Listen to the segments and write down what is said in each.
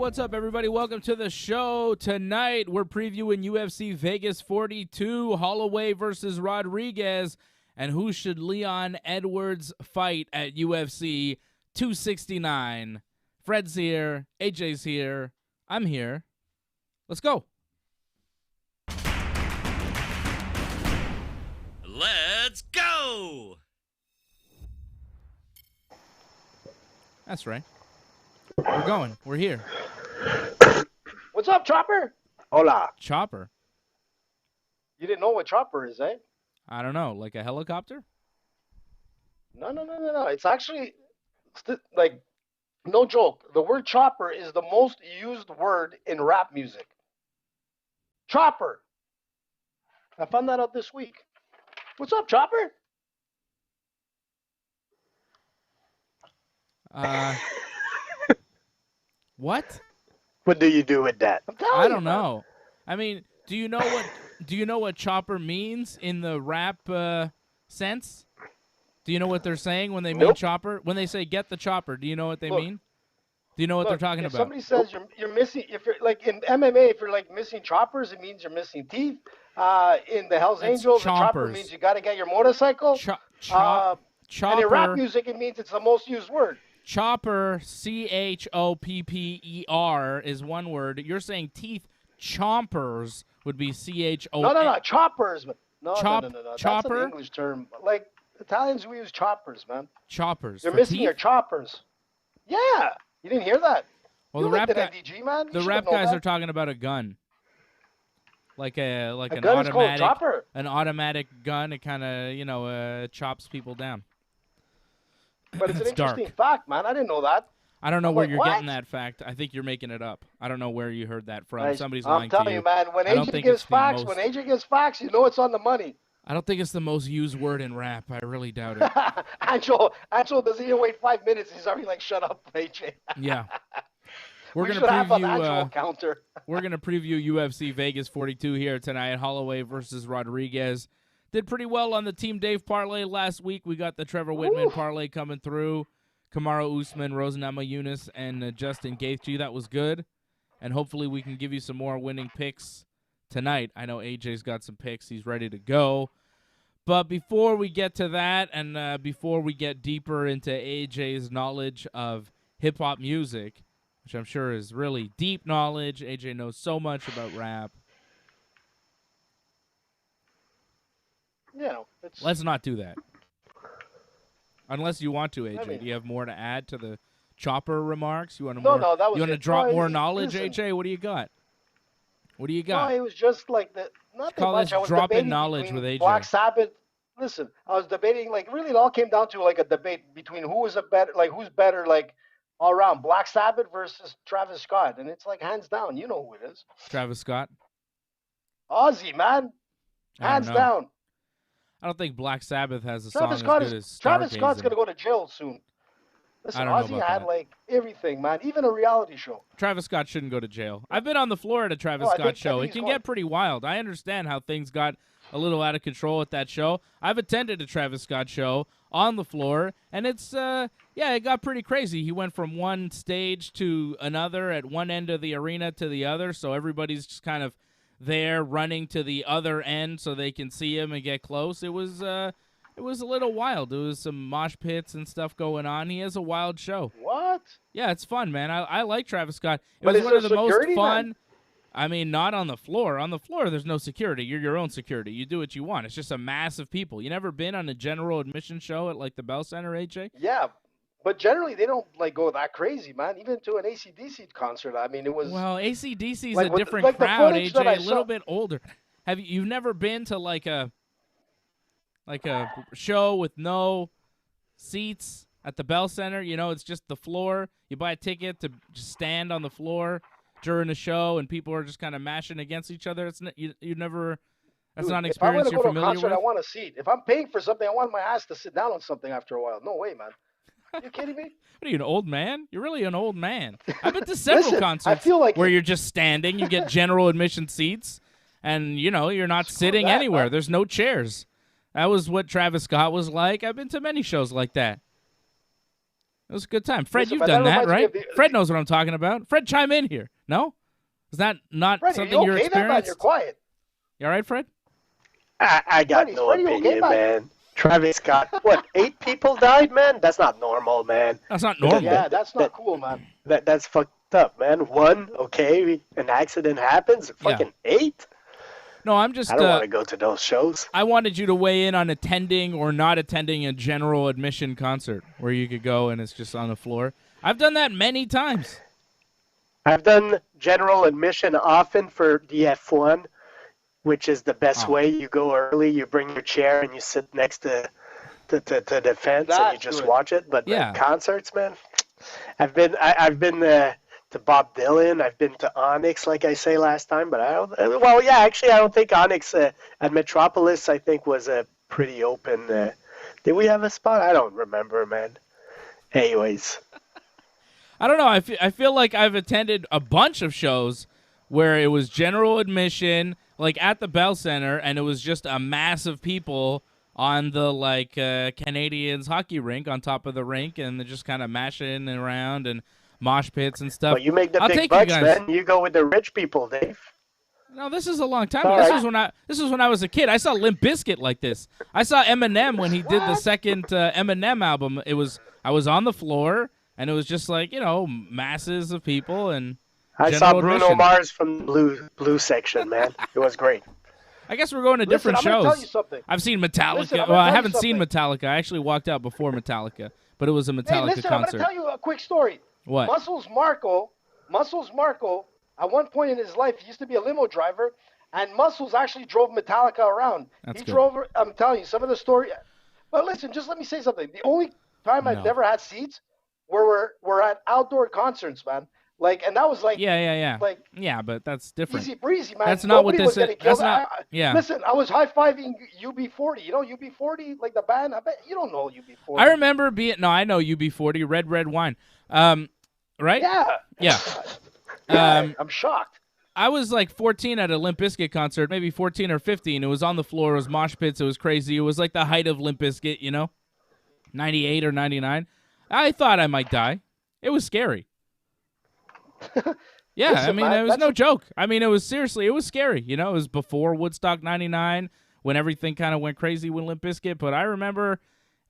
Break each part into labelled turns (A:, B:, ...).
A: what's up, everybody? Welcome to the show. Tonight, we're previewing UFC Vegas 42, Holloway versus Rodriguez, and who should Leon Edwards fight at UFC 269. Fred's here, AJ's here, I'm here. Let's go.
B: Let's go!
A: That's right. We're going. We're here.
C: What's up, Chopper? Hola.
A: Chopper.
C: You didn't know what Chopper is, eh?
A: I don't know, like a helicopter?
C: No. It's actually, like, no joke. The word chopper is the most used word in rap music. Chopper. I found that out this week. What's up, Chopper?
A: What?
C: What do you do with that?
A: I don't know. I mean, do you know what chopper means in the rap sense? Do you know what they're saying when they mean chopper? When they say get the chopper, do you know what they mean? Do you know what they're talking
C: if
A: about?
C: Somebody says you're missing, if you're like in MMA, if you're like missing choppers, it means you're missing teeth. In the Hell's Angels, the chopper means you got to get your motorcycle.
A: Chopper.
C: And in rap music, it means it's the most used word.
A: Chopper, CHOPPER, is one word. You're saying teeth chompers would be CHO.
C: No, choppers. No.
A: Chopper?
C: That's an English term. Like, Italians, we use choppers, man.
A: Choppers.
C: You're missing
A: teeth?
C: your choppers. Yeah. You didn't hear that?
A: Well,
C: the rap
A: NDG,
C: man.
A: The rap guys are talking about a gun. Like an
C: gun
A: automatic,
C: is called chopper.
A: An automatic gun. It kind of, chops people down.
C: But it's an interesting fact, man. I didn't know that.
A: I don't know where you're getting that fact. I think you're making it up. I don't know where you heard that from. Somebody's lying to you.
C: I'm telling you, man. When AJ gives facts, you know it's on the money.
A: I don't think it's the most used word in rap. I really doubt it.
C: Ancho doesn't even wait 5 minutes. He's already like, shut up, AJ.
A: Yeah.
C: We're gonna preview.
A: We're gonna preview UFC Vegas 42 here tonight. Holloway versus Rodriguez. Did pretty well on the Team Dave parlay last week. We got the Trevor Whitman parlay coming through. Kamaru Usman, Rose Namajunas, and Justin Gaethje. That was good. And hopefully we can give you some more winning picks tonight. I know AJ's got some picks. He's ready to go. But before we get to that, and before we get deeper into AJ's knowledge of hip-hop music, which I'm sure is really deep knowledge. AJ knows so much about rap. Let's not do that. Unless you want to, AJ. Do you have more to add to the chopper remarks? You want to
C: that was
A: you want to drop more knowledge, AJ? What do you got? What do you got?
C: No, it was just like
A: Call this drop-in knowledge with AJ.
C: Black Sabbath. Listen, I was debating. Like, really, it all came down to like a debate between who's better, like all around. Black Sabbath versus Travis Scott, and it's like hands down. You know who it is?
A: Travis Scott.
C: Ozzy, man, hands down.
A: I don't think Black Sabbath has a song as good as
C: Travis Scott's going to go to jail soon. Listen, Ozzy had, like, everything, man, even a reality show.
A: Travis Scott shouldn't go to jail. I've been on the floor at a Travis Scott show. It can get pretty wild. I understand how things got a little out of control at that show. I've attended a Travis Scott show on the floor, and it's, it got pretty crazy. He went from one stage to another, at one end of the arena to the other, so everybody's just kind of there running to the other end so they can see him and get close. It was a little wild. There was some mosh pits and stuff going on. He has a wild show.
C: What?
A: Yeah, it's fun, man. I like Travis Scott. It was one of the most fun. Man? I mean, not on the floor. On the floor, there's no security. You're your own security. You do what you want. It's just a mass of people. You never been on a general admission show at like the Bell Center, AJ?
C: Yeah. But generally, they don't like go that crazy, man. Even to an AC/DC concert, I mean, it was.
A: Well, AC/DC is like, a different crowd, AJ. A little bit older. You've never been to like a show with no seats at the Bell Center? You know, it's just the floor. You buy a ticket to just stand on the floor during a show, and people are just kind of mashing against each other. It's you never. That's not an experience you're familiar with.
C: If I want to go to a concert, I want a seat. If I'm paying for something, I want my ass to sit down on something after a while. No way, man. You kidding me?
A: What are you, an old man? You're really an old man. I've been to several concerts where you're just standing. You get general admission seats, and, you're not sitting anywhere. Man. There's no chairs. That was what Travis Scott was like. I've been to many shows like that. It was a good time. Fred,
C: Listen,
A: you've
C: man,
A: done
C: that
A: that,
C: reminds me
A: right?
C: of
A: Fred knows what I'm talking about. Fred, chime in here. No? Is that not
C: Freddie,
A: something
C: you
A: you're
C: okay then, man?
A: experienced?
C: You're quiet.
A: You all right, Fred?
D: I got
C: Freddie,
D: no
C: Freddie, okay,
D: opinion,
C: man?
D: man. Travis Scott, what, 8 people died, man? That's not normal, man.
A: That's not normal.
C: Yeah, that's not cool, man.
D: That's fucked up, man. 1, okay, an accident happens. Fucking 8?
A: No, I'm just.
D: I don't want to go to those shows.
A: I wanted you to weigh in on attending or not attending a general admission concert where you could go and it's just on the floor. I've done that many times.
D: I've done general admission often for the F1, which is the best way. You go early, you bring your chair, and you sit next to the fence, and you just watch it. But concerts, man, I've been to Bob Dylan. I've been to Onyx, like I say last time. But I don't. Well, yeah, actually, I don't think Onyx at Metropolis. I think was a pretty open. Did we have a spot? I don't remember, man. Anyways.
A: I don't know. I feel like I've attended a bunch of shows where it was general admission, like at the Bell Center, and it was just a mass of people on the Canadians hockey rink on top of the rink, and they're just kind of mashing around and mosh pits and stuff.
D: Well, you make the
A: I'll
D: big
A: take
D: bucks,
A: you guys.
D: man. You go with the rich people, Dave.
A: No, this is a long time ago. This was when I was a kid. I saw Limp Bizkit like this. I saw Eminem when he did the second Eminem album. I was on the floor. And it was just like, masses of people and
D: I saw Bruno
A: admission.
D: Mars from the blue section, man. It was great.
A: I guess we're going to different
C: I'm
A: shows.
C: gonna tell you something.
A: I've seen Metallica.
C: Listen,
A: I haven't seen Metallica. I actually walked out before Metallica, but it was a Metallica
C: Hey, listen,
A: concert.
C: I'm gonna tell you a quick story.
A: What?
C: Muscles Marco, at one point in his life, he used to be a limo driver, and Muscles actually drove Metallica around.
A: That's
C: he
A: good.
C: drove. I'm telling you, some of the story. But listen, just let me say something. The only time I've never had seats we're at outdoor concerts, man. And that was
A: Yeah.
C: Like,
A: yeah, but that's different.
C: easy breezy, man.
A: That's not what
C: Nobody
A: this
C: was getting
A: is. That's
C: killed.
A: not. Yeah.
C: Listen, I was high-fiving UB40. You know UB40, like the band? I bet you don't know UB40.
A: I remember I know UB40, Red Wine. Right?
C: Yeah.
A: Yeah.
C: I'm shocked.
A: I was like 14 at a Limp Bizkit concert, maybe 14 or 15. It was on the floor. It was mosh pits. It was crazy. It was like the height of Limp Bizkit, 98 or 99. I thought I might die. It was scary. Yeah,
C: Listen, man,
A: it was no joke. It was scary. It was before Woodstock 99 when everything kind of went crazy with Limp Bizkit. But I remember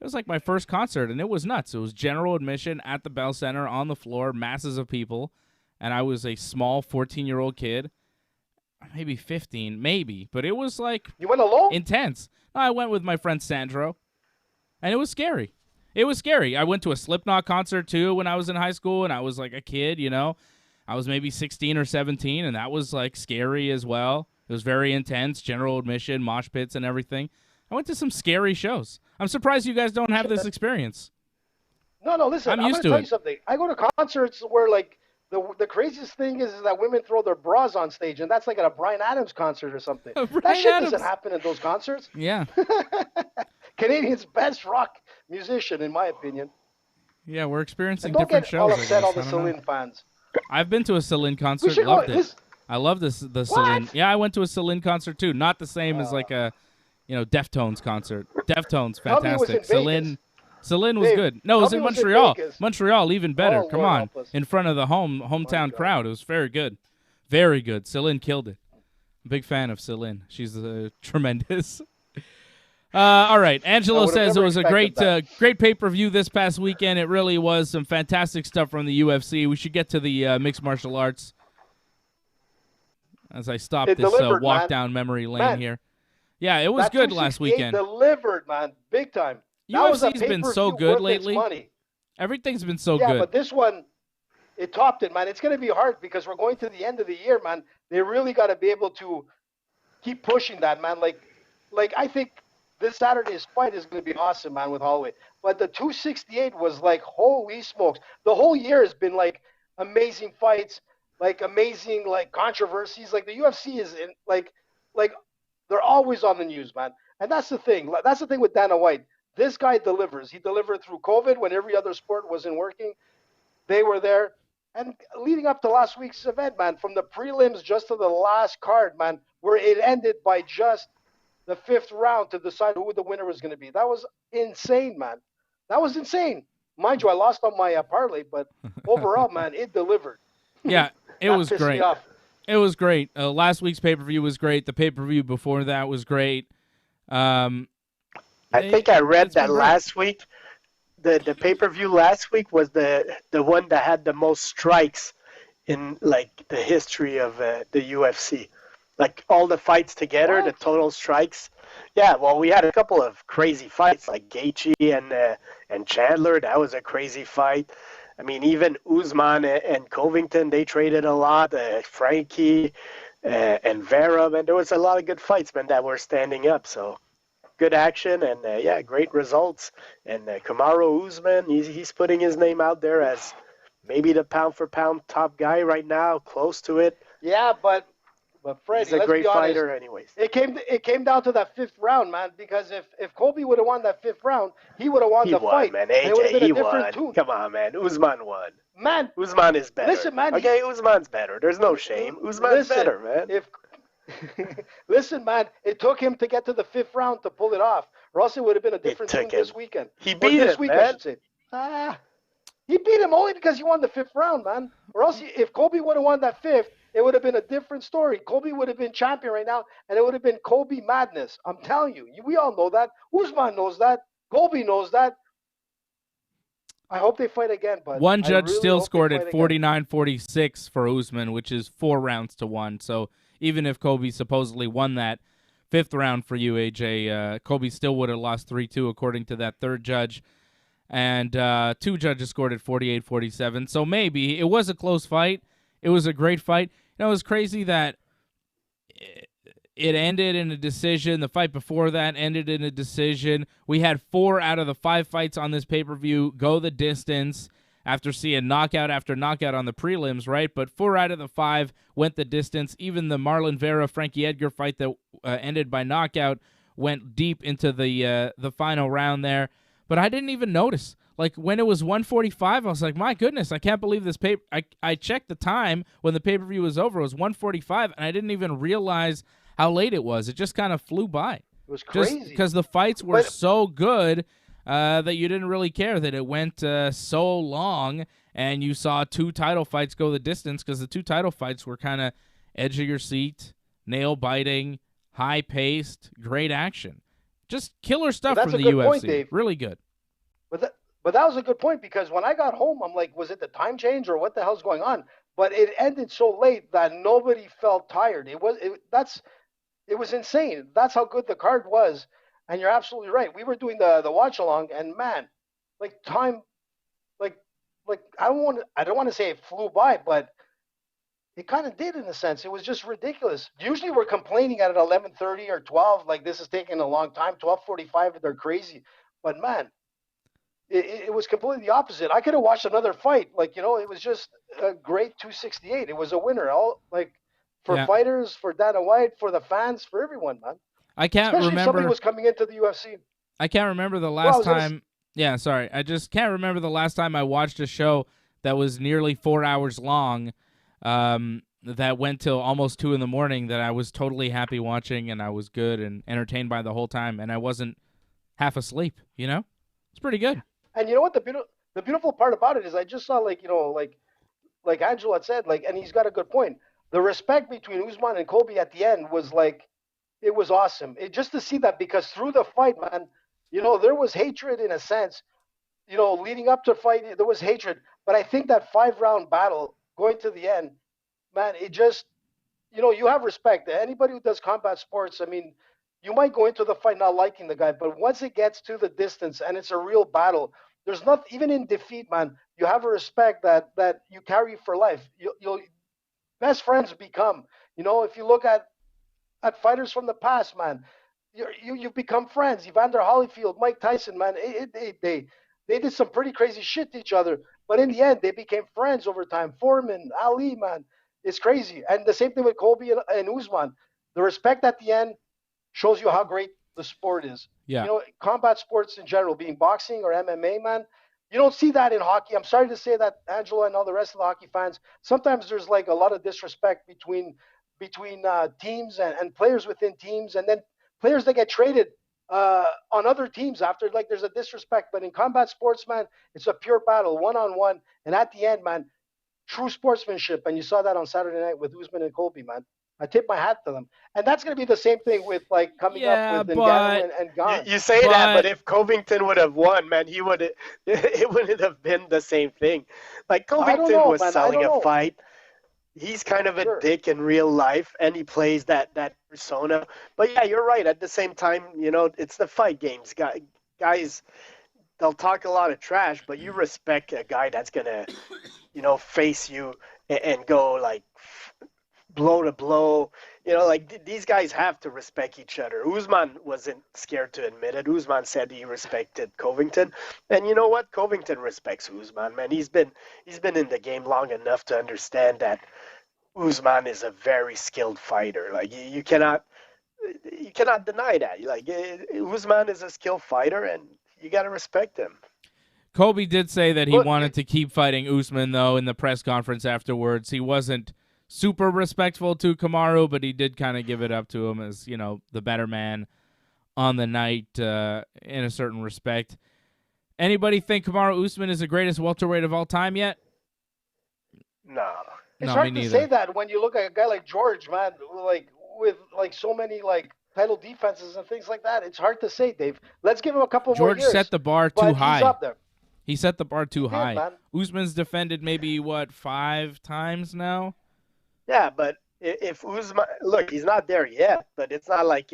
A: it was like my first concert, and it was nuts. It was general admission at the Bell Center on the floor, masses of people. And I was a small 14-year-old kid, maybe 15, but it was like
C: You went alone?
A: intense. No, I went with my friend Sandro, and it was scary. It was scary. I went to a Slipknot concert, too, when I was in high school, and I was like a kid, I was maybe 16 or 17, and that was like scary as well. It was very intense, general admission, mosh pits, and everything. I went to some scary shows. I'm surprised you guys don't have this experience.
C: No, listen,
A: I'm
C: going
A: used
C: to
A: to
C: tell
A: it.
C: you something. I go to concerts where, the craziest thing is that women throw their bras on stage, and that's like at a Bryan Adams concert or something. That shit doesn't happen at those concerts.
A: Yeah.
C: Canadian's best rock musician, in my opinion.
A: Yeah, we're experiencing
C: And don't
A: different
C: get
A: shows.
C: all
A: I
C: upset,
A: guess.
C: all the
A: I don't know.
C: Celine fans.
A: I've been to a Celine
C: We
A: concert,
C: should
A: loved
C: go.
A: it. I love the Celine. Yeah, I went to a Celine concert too. Not the same as like a, Deftones concert. Deftones, fantastic. Celine was
C: Dave,
A: good. No, it was in
C: Tubby was in
A: Montreal.
C: Vegas.
A: Montreal, even better.
C: Oh,
A: Come
C: Lord
A: on,
C: help us.
A: in front of the hometown crowd. It was very good, very good. Celine killed it. Big fan of Celine. She's tremendous. All right, Angelo says it was a great pay-per-view this past weekend. It really was. Some fantastic stuff from the UFC. We should get to the mixed martial arts as I stop
C: It
A: this
C: delivered,
A: walk
C: man.
A: down memory lane
C: Man,
A: here. Yeah, it was
C: That
A: good last
C: 268
A: weekend.
C: Delivered, man, big time. That was a
A: UFC's been
C: pay-per-view
A: so good
C: worth its
A: lately.
C: money.
A: Everything's been so
C: Yeah,
A: good.
C: but this one, it topped it, man. It's going to be hard because we're going to the end of the year, man. They really got to be able to keep pushing that, man. Like I think this Saturday's fight is going to be awesome, man, with Holloway. But the 268 was like, holy smokes. The whole year has been like amazing fights, like amazing like controversies. Like the UFC is in like they're always on the news, man. And that's the thing. That's the thing with Dana White. This guy delivers. He delivered through COVID when every other sport wasn't working. They were there. And leading up to last week's event, man, from the prelims just to the last card, man, where it ended by just the 5th round to decide who the winner was going to be. That was insane, man. That was insane. Mind you, I lost on my parlay, but overall, man, it delivered.
A: Yeah, it
C: That
A: was
C: pissed me
A: great.
C: off.
A: It was great. Last week's pay-per-view was great. The pay-per-view before that was great.
D: I think I read that last week. The pay-per-view last week was the one that had the most strikes in like the history of the UFC. Like all the fights together, the total strikes. Yeah, well, we had a couple of crazy fights like Gaethje and Chandler. That was a crazy fight. I mean, even Usman and Covington, they traded a lot. Frankie and Vera, man, there was a lot of good fights, man, that were standing up. So good action and yeah, great results. And Kamaru Usman, he's putting his name out there as maybe the pound for pound top guy right now, close to it.
C: Yeah, but Freddie,
D: he's a great fighter, anyways.
C: It came down to that 5th round, man. Because if Colby would have won that 5th round, he would have won the fight.
D: Man.
C: AJ, it would have been a different
D: won.
C: tune.
D: Come on, man. Usman won.
C: Man,
D: Usman is better.
C: Listen, man.
D: Okay, Usman's better. There's no shame. Usman's better, man.
C: Listen, man, it took him to get to the 5th round to pull it off. Or else it would have been a different tune this weekend.
D: He beat him, man.
C: I should say. He beat him only because he won the 5th round, man. Or else, if Colby would have won that 5th, it would have been a different story. Colby would have been champion right now, and it would have been Colby madness. I'm telling you. We all know that. Usman knows that. Colby knows that. I hope they fight again, but
A: one judge still scored it 49-46 for Usman, which is 4 rounds to 1. So even if Colby supposedly won that 5th round for you, AJ, Colby still would have lost 3-2 according to that 3rd judge. And 2 judges scored it 48-47. So maybe it was a close fight. It was a great fight. You know, it was crazy that it ended in a decision. The fight before that ended in a decision. We had 4 out of the 5 fights on this pay-per-view go the distance after seeing knockout after knockout on the prelims, right? But 4 out of the 5 went the distance. Even the Marlon Vera-Frankie Edgar fight that ended by knockout went deep into the final round there. But I didn't even notice. Like, when it was 145, I was like, my goodness, I can't believe this I checked the time when the pay-per-view was over. It was 145, and I didn't even realize how late it was. It just kind of flew by.
C: It was crazy.
A: Just because the fights were so good that you didn't really care that it went so long, and you saw 2 title fights go the distance because the 2 title fights were kind of edge of your seat, nail-biting, high-paced, great action. Just killer stuff from the UFC.
C: Point, Dave.
A: Really good.
C: But that was a good point because when I got home, I'm like, was it the time change or what the hell's going on? But it ended so late that nobody felt tired. It was insane. That's how good the card was. And you're absolutely right. We were doing the watch along, and man, like time, like I don't want to say it flew by, but it kind of did in a sense. It was just ridiculous. Usually we're complaining at 11:30 or 12, like this is taking a long time. 12:45, they're crazy. But man, it was completely the opposite. I could have watched another fight. Like, you know, it was just a great 268. It was a winner. All like for fighters, for Dana White, for the fans, for everyone, man.
A: I can't
C: Especially
A: remember.
C: If somebody was coming into the UFC.
A: I can't remember the last time. Yeah, sorry. I just can't remember the last time I watched a show that was nearly 4 hours long. That went till almost 2 in the morning. That I was totally happy watching, and I was good and entertained by the whole time, and I wasn't half asleep. You know, it's pretty good.
C: And you know what the beautiful part about it is, I just saw like Angelo had said, like, and he's got a good point. The respect between Usman and Colby at the end was like, it was awesome. Just to see that, because through the fight, man, you know, there was hatred in a sense. You know, leading up to the fight, there was hatred. But I think that 5-round battle going to the end, man, it just, you know, you have respect. Anybody who does combat sports, I mean, you might go into the fight not liking the guy, but once it gets to the distance and it's a real battle, there's not, even in defeat, man, you have a respect that you carry for life. You'll best friends become. You know, if you look at fighters from the past, man, you become friends. Evander Holyfield, Mike Tyson, man, they did some pretty crazy shit to each other, but in the end, they became friends over time. Foreman, Ali, man, it's crazy. And the same thing with Colby and Usman. The respect at the end shows you how great the sport is.
A: Yeah.
C: You know, combat sports in general, being boxing or MMA, man, you don't see that in hockey. I'm sorry to say that, Angela, and all the rest of the hockey fans. Sometimes there's like a lot of disrespect between teams and players within teams, and then players that get traded on other teams after. Like, there's a disrespect. But in combat sports, man, it's a pure battle, one-on-one. And at the end, man, true sportsmanship. And you saw that on Saturday night with Usman and Colby, man. I tip my hat to them. And that's going to be the same thing with, like, coming up with Ngannou and Gane.
D: You say that, but if Covington would have won, man, it wouldn't have been the same thing. Like, Covington was selling a fight. He's kind of a dick in real life, and he plays that persona. But, yeah, you're right. At the same time, you know, it's the fight games. Guys, they'll talk a lot of trash, but you respect a guy that's going to, you know, face you and go, like, blow to blow. You know, like, these guys have to respect each other. Usman wasn't scared to admit it. Usman said he respected Covington. And you know what? Covington respects Usman, man. He's been in the game long enough to understand that Usman is a very skilled fighter. Like, you cannot deny that. Like, Usman is a skilled fighter, and you got to respect him.
A: Colby did say that he wanted to keep fighting Usman, though, in the press conference afterwards. He wasn't super respectful to Kamaru, but he did kind of give it up to him as, you know, the better man on the night in a certain respect. Anybody think Kamaru Usman is the greatest welterweight of all time yet?
C: No. It's hard to say that when you look at a guy like George, man, like, with, like, so many, like, title defenses and things like that. It's hard to say, Dave. Let's give him a couple more years.
A: George set the bar too high.
C: He's up there.
A: He set the bar too high.
C: Man.
A: Usman's defended maybe, 5 times now?
D: Yeah, but if Usman, look, he's not there yet, but it's not like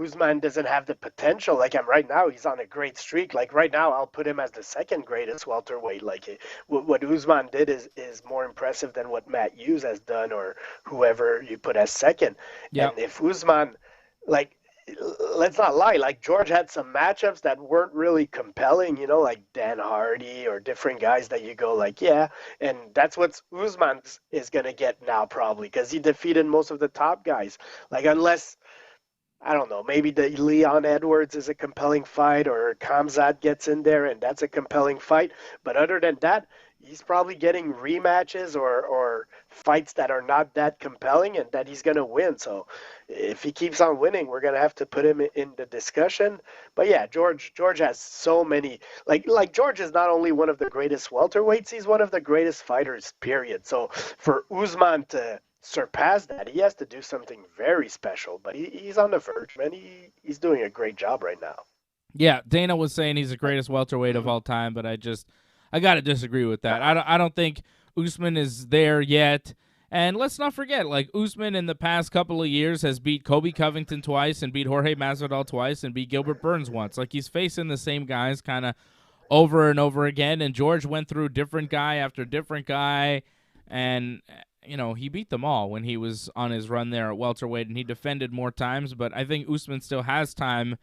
D: Usman doesn't have the potential. Like, right now, he's on a great streak. Like, right now, I'll put him as the second greatest welterweight. Like, what Usman did is more impressive than what Matt Hughes has done or whoever you put as second. Yep. And if Usman, like, let's not lie, like, George had some matchups that weren't really compelling, you know, like Dan Hardy or different guys that you go like, yeah, and that's what Usman is going to get now probably because he defeated most of the top guys. Like, unless, I don't know, maybe the Leon Edwards is a compelling fight or Camzad gets in there and that's a compelling fight. But other than that, he's probably getting rematches or fights that are not that compelling and that he's going to win. So if he keeps on winning, we're going to have to put him in the discussion. But yeah, George has so many, like George is not only one of the greatest welterweights, he's one of the greatest fighters, period. So for Usman to surpass that, he has to do something very special, but he's on the verge, man. He's doing a great job right now.
A: Yeah, Dana was saying he's the greatest welterweight of all time, but I got to disagree with that. I don't think Usman is there yet. And let's not forget, like, Usman in the past couple of years has beat Colby Covington twice and beat Jorge Masvidal twice and beat Gilbert Burns once. Like, he's facing the same guys kind of over and over again. And George went through different guy after different guy. And, you know, he beat them all when he was on his run there at welterweight. And he defended more times. But I think Usman still has time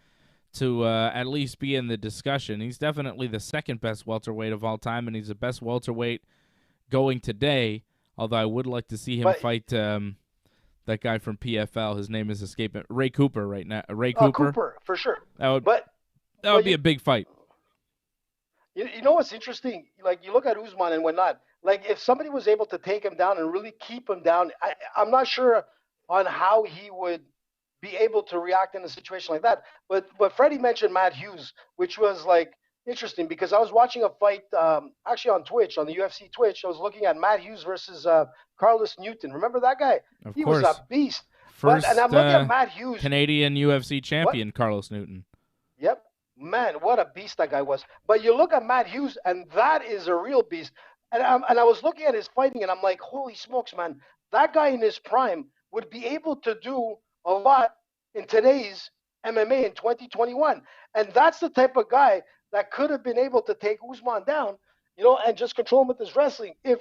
A: to at least be in the discussion. He's definitely the second best welterweight of all time, and he's the best welterweight going today, although I would like to see him fight that guy from PFL. His name is escaping. Ray Cooper right now. Ray Cooper?
C: Cooper, for sure.
A: That would be a big fight.
C: You know what's interesting? Like, you look at Usman and whatnot. Like, if somebody was able to take him down and really keep him down, I'm not sure on how he would be able to react in a situation like that. But Freddie mentioned Matt Hughes, which was, like, interesting because I was watching a fight actually on Twitch, on the UFC Twitch. I was looking at Matt Hughes versus Carlos Newton. Remember that guy?
A: Of
C: he
A: course.
C: Was a beast.
A: First
C: and I'm looking at Matt Hughes.
A: Canadian UFC champion, Carlos Newton.
C: Yep. Man, what a beast that guy was. But you look at Matt Hughes, and that is a real beast. And I was looking at his fighting, and I'm like, holy smokes, man. That guy in his prime would be able to do a lot in today's MMA in 2021. And that's the type of guy that could have been able to take Usman down, you know, and just control him with his wrestling if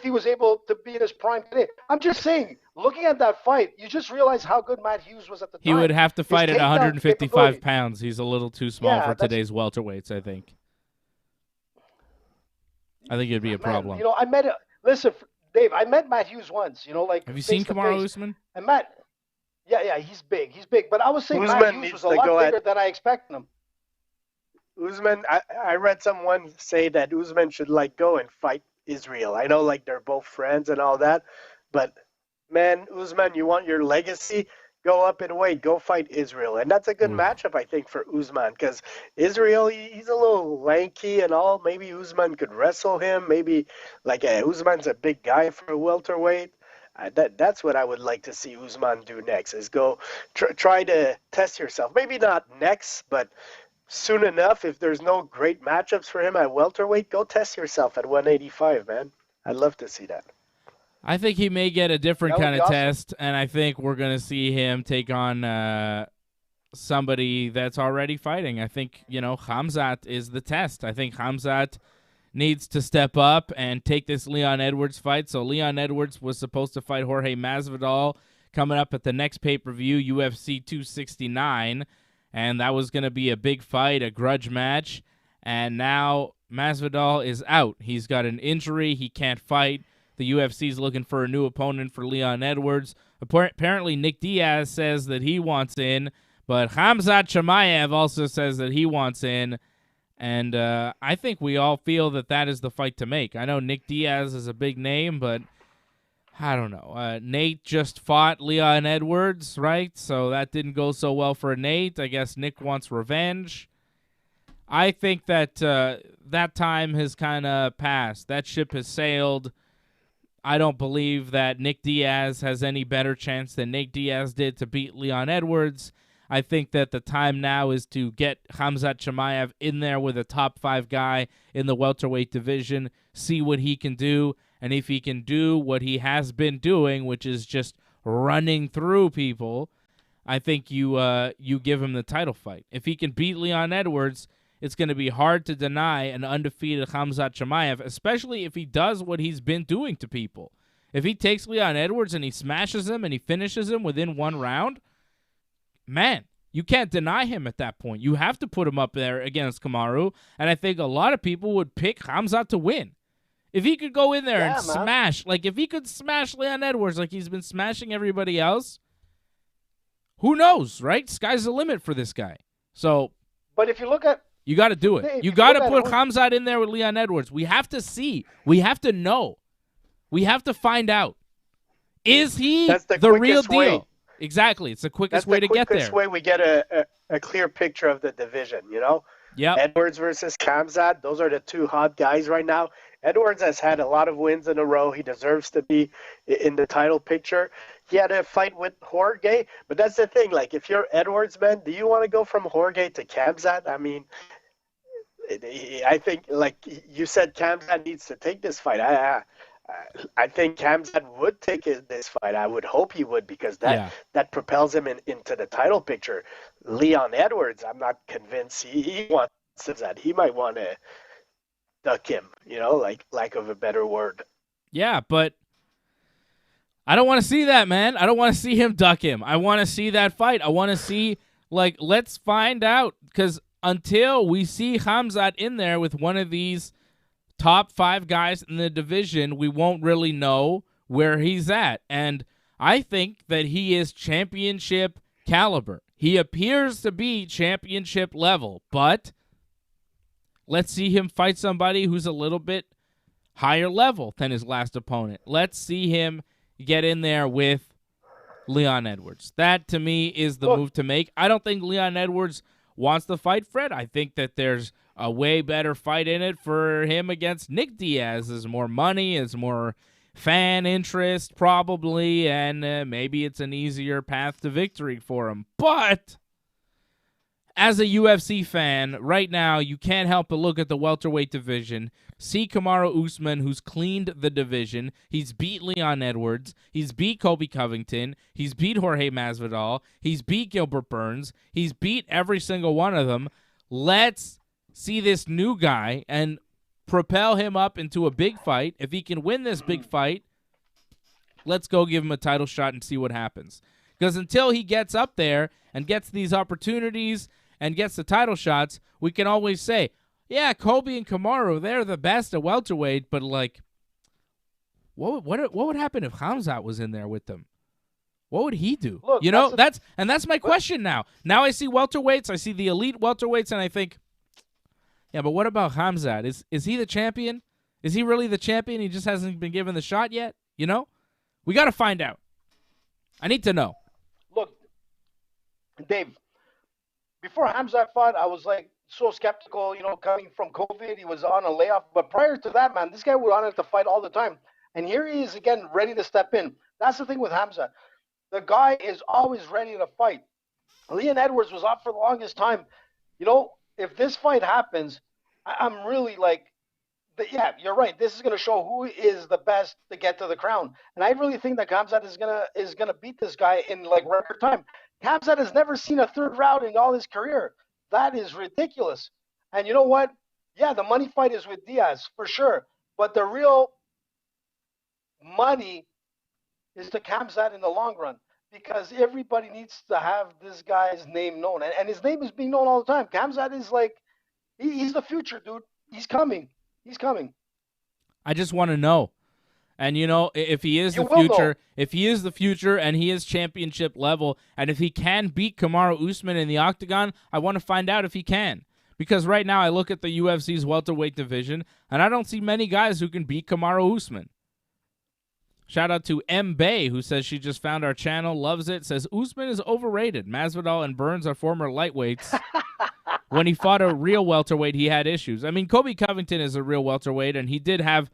C: he was able to be in his prime today. I'm just saying, looking at that fight, you just realize how good Matt Hughes was at the time.
A: He would have to fight at 155 pounds. He's a little too small for today's welterweights, I think. I think it'd be a problem.
C: You know, listen, Dave, I met Matt Hughes once, you know, like.
A: Have you seen Kamaru Usman?
C: And Matt, yeah, he's big. But I was saying Matt Hughes was a lot bigger than I expected him.
D: Usman, I read someone say that Usman should, like, go and fight Israel. I know, like, they're both friends and all that, but, man, Usman, you want your legacy? go up in weight, go fight Israel. And that's a good matchup, I think, for Usman, because Israel, he's a little lanky and all. Maybe Usman could wrestle him. Maybe, like, Usman's a big guy for a welterweight. That's what I would like to see Usman do next, is go try to test yourself. Maybe not next, but soon enough. If there's no great matchups for him at welterweight, go test yourself at 185, man. I'd love to see that.
A: I think he may get a different kind of test, and I think we're going to see him take on somebody that's already fighting. I think, Camzad is the test. I think Camzad needs to step up and take this Leon Edwards fight. So Leon Edwards was supposed to fight Jorge Masvidal coming up at the next pay-per-view, UFC 269, and that was going to be a big fight, a grudge match, and now Masvidal is out. He's got an injury. He can't fight. The UFC is looking for a new opponent for Leon Edwards. Apparently, Nick Diaz says that he wants in, but Camzad Chimaev also says that he wants in, and I think we all feel that that is the fight to make. I know Nick Diaz is a big name, but I don't know. Nate just fought Leon Edwards, right? So that didn't go so well for Nate. I guess Nick wants revenge. I think that that time has kind of passed. That ship has sailed. I don't believe that Nick Diaz has any better chance than Nate Diaz did to beat Leon Edwards. I think that the time now is to get Camzad Chimaev in there with a top 5 guy in the welterweight division, see what he can do, and if he can do what he has been doing, which is just running through people, I think you give him the title fight. If he can beat Leon Edwards, it's going to be hard to deny an undefeated Camzad Chimaev, especially if he does what he's been doing to people. If he takes Leon Edwards and he smashes him and he finishes him within 1 round, man, you can't deny him at that point. You have to put him up there against Kamaru, and I think a lot of people would pick Camzad to win. If he could go in there and smash, like if he could smash Leon Edwards like he's been smashing everybody else, who knows, right? Sky's the limit for this guy. So,
C: but if you look at,
A: you got to do it. You got to put Camzad in there with Leon Edwards. We have to see. We have to know. We have to find out. Is he the real deal?
D: Way.
A: Exactly. It's the quickest way to get there.
D: That's the quickest way we get a clear picture of the division,
A: Yeah.
D: Edwards versus Camzad, those are the 2 hot guys right now. Edwards has had a lot of wins in a row. He deserves to be in the title picture. He had a fight with Jorge, but that's the thing. Like, if you're Edwards, man, do you want to go from Jorge to Camzad? I mean, I think, like you said, Camzad needs to take this fight. I think Camzad would take this fight. I would hope he would, because that propels him into the title picture. Leon Edwards, I'm not convinced he wants that. He might want to duck him, like lack of a better word.
A: Yeah, but I don't want to see that, man. I don't want to see him duck him. I want to see that fight. I want to see, let's find out, because until we see Camzad in there with one of these top 5 guys in the division, we won't really know where he's at. And I think that he is championship caliber. He appears to be championship level, but let's see him fight somebody who's a little bit higher level than his last opponent. Let's see him get in there with Leon Edwards. That, to me, is the move to make. I don't think Leon Edwards wants to fight Fred. I think that there's a way better fight in it for him against Nick Diaz. There's more money, there's more fan interest probably, and maybe it's an easier path to victory for him. But as a UFC fan, right now, you can't help but look at the welterweight division, see Kamaru Usman, who's cleaned the division. He's beat Leon Edwards. He's beat Colby Covington. He's beat Jorge Masvidal. He's beat Gilbert Burns. He's beat every single one of them. Let's see this new guy and propel him up into a big fight. If he can win this big fight, let's go give him a title shot and see what happens. Because until he gets up there and gets these opportunities and gets the title shots, we can always say, yeah, Colby and Kamaru, they're the best at welterweight, but what would happen if Camzad was in there with them? What would he do? Look, that's my question now. Now I see welterweights, I see the elite welterweights, and I think, yeah, but what about Camzad? Is he the champion? Is he really the champion? He just hasn't been given the shot yet? We got to find out. I need to know.
C: Look, Dave, before Hamzat fought, I was like so skeptical, coming from COVID. He was on a layoff. But prior to that, man, this guy wanted to fight all the time. And here he is again, ready to step in. That's the thing with Hamzat. The guy is always ready to fight. Leon Edwards was out for the longest time. If this fight happens, I'm really like, yeah, you're right. This is going to show who is the best to get to the crown. And I really think that Camzad is gonna beat this guy in like record time. Camzad has never seen a third round in all his career. That is ridiculous. And you know what? Yeah, the money fight is with Diaz for sure. But the real money is to Camzad in the long run, because everybody needs to have this guy's name known. And his name is being known all the time. Camzad is like, he's the future, dude. He's coming. He's coming.
A: I just want to know. And, if he is the future, and he is championship level, and if he can beat Kamaru Usman in the octagon, I want to find out if he can. Because right now I look at the UFC's welterweight division, and I don't see many guys who can beat Kamaru Usman. Shout out to M. Bay, who says she just found our channel, loves it, says Usman is overrated. Masvidal and Burns are former lightweights. When he fought a real welterweight, he had issues. I mean, Kobe Covington is a real welterweight, and he did have,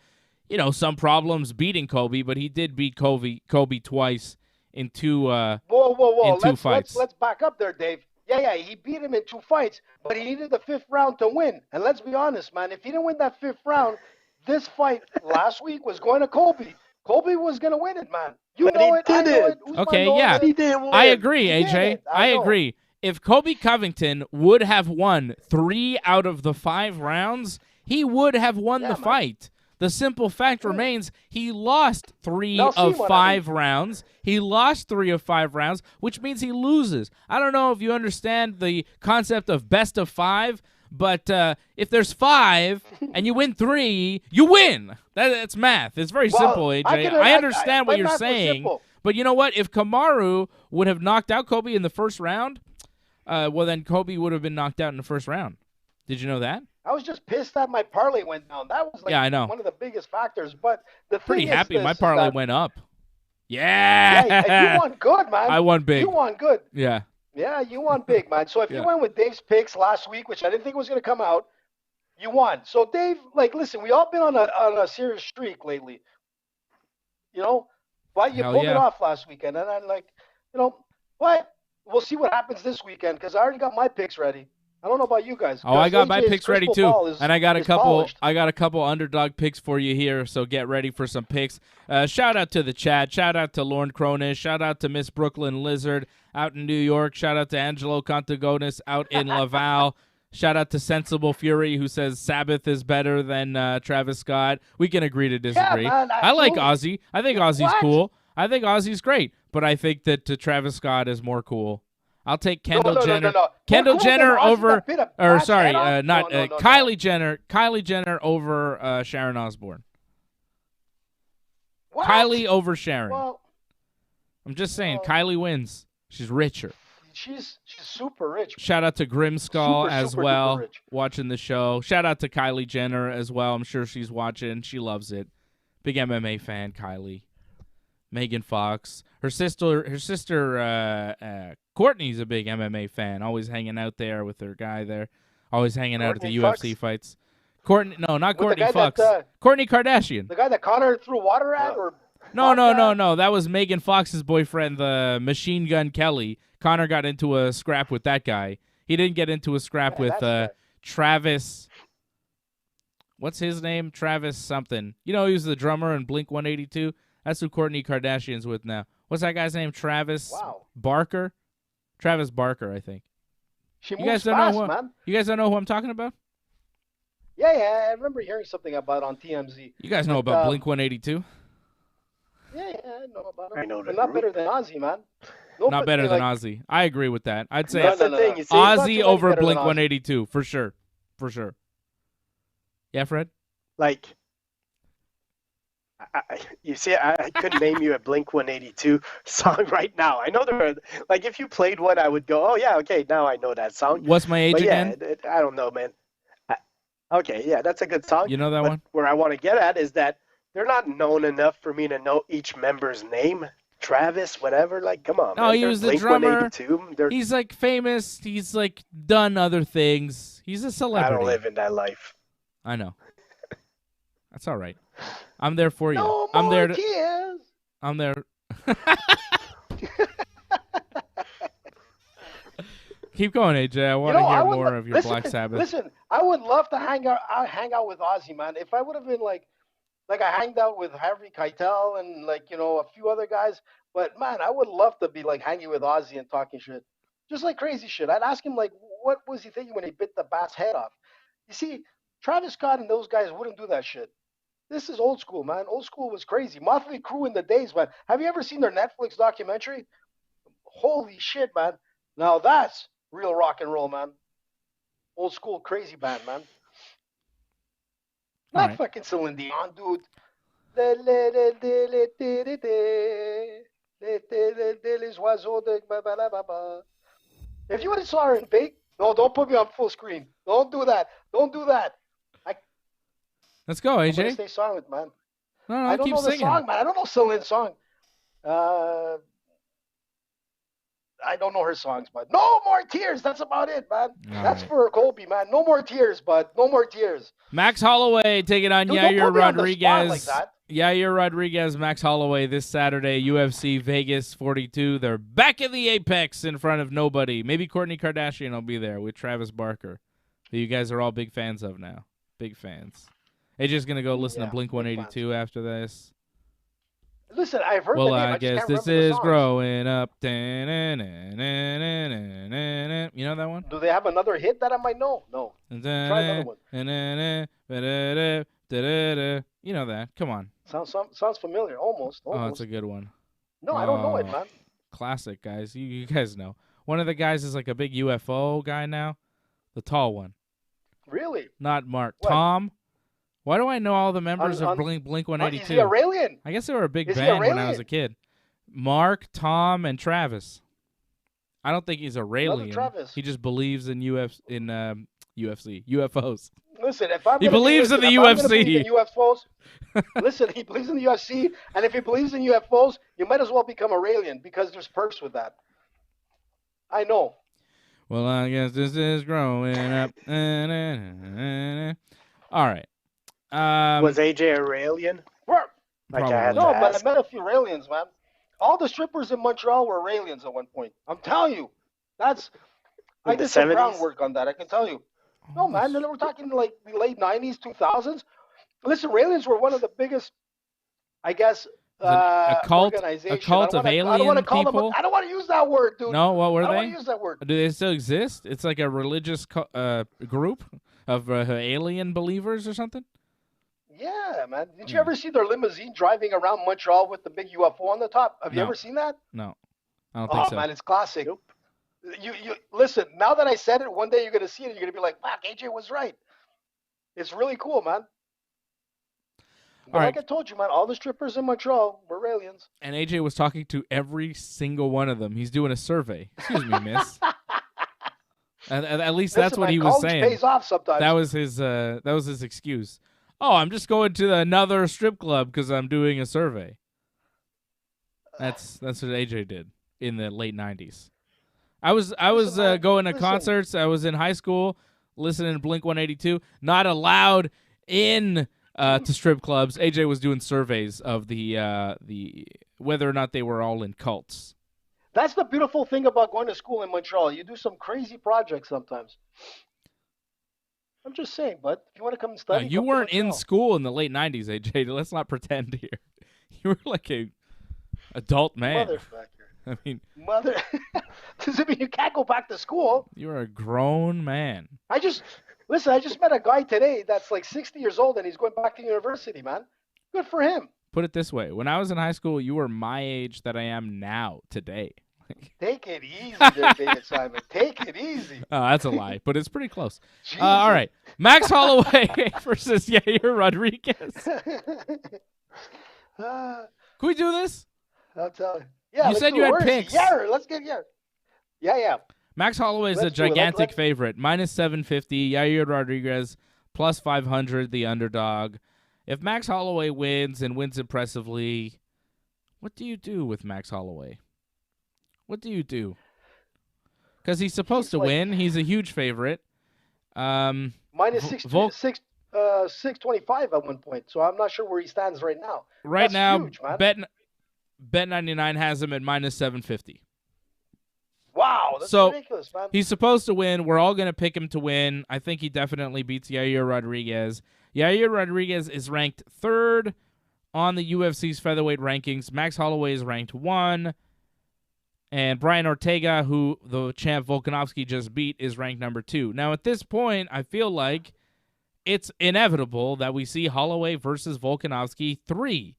A: some problems beating Kobe, but he did beat Kobe twice in two fights.
C: Let's back up there, Dave. Yeah, he beat him in 2 fights, but he needed the 5th round to win. And let's be honest, man, if he didn't win that 5th round, this fight last week was going to Kobe. Kobe was going to win it, man. You know it. I know it.
A: Okay, yeah.
C: He didn't win.
A: I agree, AJ. I agree. If Kobe Covington would have won 3 out of the 5 rounds, he would have won the fight. The simple fact remains he lost 3 of 5 rounds. He lost 3 of 5 rounds, which means he loses. I don't know if you understand the concept of best of 5, but if there's 5 and you win 3, you win. That's math. It's very simple, AJ. I understand what you're saying, but you know what? If Kamaru would have knocked out Kobe in the first round, well, then Kobe would have been knocked out in the first round. Did you know that?
C: I was just pissed that my parlay went down. That was
A: I know.
C: One of the biggest factors. But the
A: pretty
C: thing
A: happy
C: is
A: my parlay went up.
C: Yeah, you won good, man.
A: I won big.
C: You won good.
A: Yeah.
C: Yeah, you won big, man. So if you went with Dave's picks last week, which I didn't think was going to come out, you won. So Dave, listen, we all been on a serious streak lately. Why you pulled it off last weekend, and I'm like, what? We'll see what happens this weekend, because I already got my picks ready. I don't know about you guys.
A: Oh, I got my picks ready too, and I got a couple.
C: Polished.
A: I got a couple underdog picks for you here, so get ready for some picks. Shout out to the chat. Shout out to Lorne Cronish. Shout out to Miss Brooklyn Lizard out in New York. Shout out to Angelo Contagonis out in Laval. Shout out to Sensible Fury, who says Sabbath is better than Travis Scott. We can agree to disagree.
C: Yeah, man,
A: I like Ozzy. I think Ozzy's cool. I think Ozzy's great, but I think that Travis Scott is more cool. I'll take Kendall Jenner.
C: No.
A: Kendall Jenner over,
C: Kylie
A: Jenner. Kylie Jenner over Sharon Osbourne.
C: What?
A: Kylie over Sharon.
C: Well,
A: I'm just saying, Kylie wins. She's richer.
C: She's super rich.
A: Shout out to Grimskull
C: super
A: well,
C: rich.
A: watching the show. Shout out to Kylie Jenner as well. I'm sure she's watching. She loves it. Big MMA fan, Kylie. Megan Fox. Her sister Courtney's a big MMA fan, always hanging out there with her guy there, always hanging out at the UFC fights. Courtney, no, not Courtney Fox. Courtney Kardashian.
C: The guy that Connor threw water at? Or
A: No. That was Megan Fox's boyfriend, the Machine Gun Kelly. Connor got into a scrap with that guy. He didn't get into a scrap with Travis. What's his name? Travis something. He was the drummer in Blink-182. That's who Kourtney Kardashian's with now. What's that guy's name? Travis Barker? Travis Barker, I think.
C: She moves fast, man.
A: You guys don't know who I'm talking about?
C: Yeah, I remember hearing something about it on TMZ.
A: You guys know about Blink-182?
C: Yeah, I know about it. I know that. But not better than Ozzy, man.
A: Not better than Ozzy. I agree with that. I'd say
C: that's the thing. You see,
A: Ozzy over Blink-182, for sure. For sure. Yeah, Fred?
D: You see, I couldn't name you a Blink-182 song right now. I know there are, if you played one, I would go, oh, yeah, okay, now I know that song.
A: What's My Age Again?
D: I don't know, man. Okay, yeah, that's a good song.
A: You know that one?
D: Where I want to get at is that they're not known enough for me to know each member's name. Travis, whatever. Like, come on,
A: No,
D: man.
A: he
D: They're
A: was the
D: Blink
A: drummer.
D: 182. They're,
A: He's like famous. He's like done other things. He's a
D: I
A: celebrity.
D: don't live in that life.
A: I know. That's all right. I'm there for you.
C: No
A: I'm
C: more
A: there.
C: tears.
A: I'm there. Keep going, AJ. I want to hear more of your Black Sabbath.
C: Listen, I would love to hang out with Ozzy, man. If I would have been like I hanged out with Harvey Keitel and like, a few other guys. But man, I would love to be like hanging with Ozzy and talking shit, just like crazy shit. I'd ask him like, what was he thinking when he bit the bat's head off? You see, Travis Scott and those guys wouldn't do that shit. This is old school, man. Old school was crazy. Motley Crue in the days, man. Have you ever seen their Netflix documentary? Holy shit, man. Now that's real rock and roll, man. Old school crazy band, man. Not fucking Celine Dion, dude. If you would have saw her in big, no, don't put me on full screen. Don't do that. Don't do that.
A: Let's go, AJ.
C: I'm gonna stay silent, man.
A: No,
C: I don't
A: keep
C: know
A: singing.
C: the song, man. I don't know Celine's song. I don't know her songs, but No More Tears. That's about it, man. That's for Colby, man. No more tears, bud. No more tears.
A: Max Holloway taking on Yair Rodriguez.
C: Like that.
A: Yair Rodriguez, Max Holloway this Saturday, UFC Vegas 42. They're back in the Apex in front of nobody. Maybe Kourtney Kardashian will be there with Travis Barker, who you guys are all big fans of now. Big fans. AJ's going to go listen to Blink 182 after this.
C: Listen, I've heard the name.
A: I guess
C: just
A: this
C: can't remember
A: is growing up. You know that one?
C: Do they have another hit that I might know? No. Try another one.
A: You know that. Come on.
C: Sounds familiar. Almost.
A: Oh, it's a good one.
C: No, I don't know it, man.
A: Classic, guys. You guys know. One of the guys is like a big UFO guy now. The tall one.
C: Really?
A: Not Mark.
C: What?
A: Tom. Why do I know all the members of Blink 182?
C: Is he Australian?
A: I guess they were a big band when I was a kid. Mark, Tom, and Travis. I don't think he's Australian. He just believes in UFC, UFOs.
C: Listen, if I'm
A: he believes in the UFC.
C: UFOs. Listen, he believes in the UFC, and if he believes in UFOs, you might as well become Australian because there's perks with that. I know.
A: Well, I guess this is growing up. All right.
D: Was AJ Australian?
C: But I met a few aliens, man. All the strippers in Montreal were aliens at one point. I'm telling you. I did some groundwork on that, I can tell you. No, man, then we're talking like the late 90s, 2000s. Listen, aliens were one of the biggest, I guess,
A: a cult of alien people?
C: I don't want to use that word, dude.
A: No, what were they?
C: I don't want to use that word.
A: Do they still exist? It's like a religious group of alien believers or something?
C: Yeah, man. Did you ever see their limousine driving around Montreal with the big UFO on the top? Have you ever seen that?
A: No, I don't think so.
C: Oh, man, it's classic. Nope. You listen, now that I said it, one day you're going to see it, and you're going to be like, fuck, AJ was right. It's really cool, man. Like I told you, man, all the strippers in Montreal were aliens.
A: And AJ was talking to every single one of them. He's doing a survey. Excuse me, miss. At least that's what he was saying.
C: Pays off sometimes.
A: That was his excuse. Oh, I'm just going to another strip club because I'm doing a survey. That's what AJ did in the late 90s. I was going to concerts. I was in high school listening to Blink 182. Not allowed in to strip clubs. AJ was doing surveys of the whether or not they were all in cults.
C: That's the beautiful thing about going to school in Montreal. You do some crazy projects sometimes. I'm just saying, bud. If you want to come and study,
A: you weren't in school in the late 90s, AJ. Let's not pretend here. You were like a adult man.
C: Motherfucker.
A: I mean,
C: does it mean you can't go back to school?
A: You're a grown man.
C: I just met a guy today that's like 60 years old and he's going back to university, man. Good for him.
A: Put it this way. When I was in high school, you were my age that I am now today.
C: Take it easy there, David Simon. Take it easy.
A: Oh, that's a lie, but it's pretty close. All right. Max Holloway versus Yair Rodriguez. Can we do this?
C: I'll tell you. Yeah,
A: you said you had picks.
C: Yeah, let's get Yair. Yeah.
A: Max Holloway is a gigantic favorite. Minus 750. Yair Rodriguez plus 500, the underdog. If Max Holloway wins and wins impressively, What do you do with Max Holloway? What do you do? Because he's supposed to win. He's a huge favorite.
C: Minus 625 at one point, so I'm not sure where he stands right now.
A: Right
C: That's
A: now,
C: huge, man.
A: Bet99 has him at minus 750.
C: Wow, that's
A: so
C: ridiculous, man.
A: He's supposed to win. We're all going to pick him to win. I think he definitely beats Yair Rodriguez. Yair Rodriguez is ranked 3rd on the UFC's featherweight rankings. Max Holloway is ranked 1. And Brian Ortega, who the champ Volkanovsky just beat, is ranked number 2. Now, at this point, I feel like it's inevitable that we see Holloway versus Volkanovsky 3,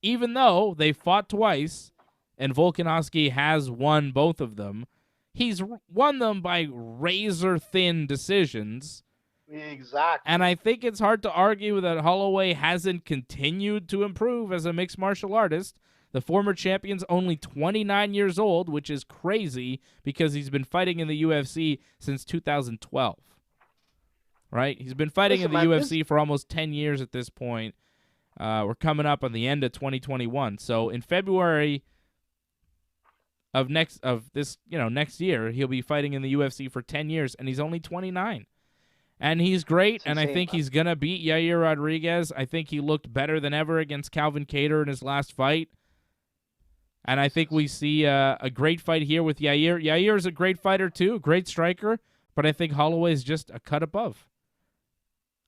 A: even though they fought twice and Volkanovsky has won both of them. He's won them by razor-thin decisions.
C: Exactly.
A: And I think it's hard to argue that Holloway hasn't continued to improve as a mixed martial artist. The former champion's only 29 years old, which is crazy because he's been fighting in the UFC since 2012. Right? He's been fighting in the UFC for almost 10 years at this point. We're coming up on the end of 2021. So in February of next year, he'll be fighting in the UFC for 10 years, and he's only 29. And he's great, and I think he's going to beat Yair Rodriguez. I think he looked better than ever against Calvin Kattar in his last fight. And I think we see a great fight here with Yair. Yair is a great fighter too, great striker, but I think Holloway is just a cut above.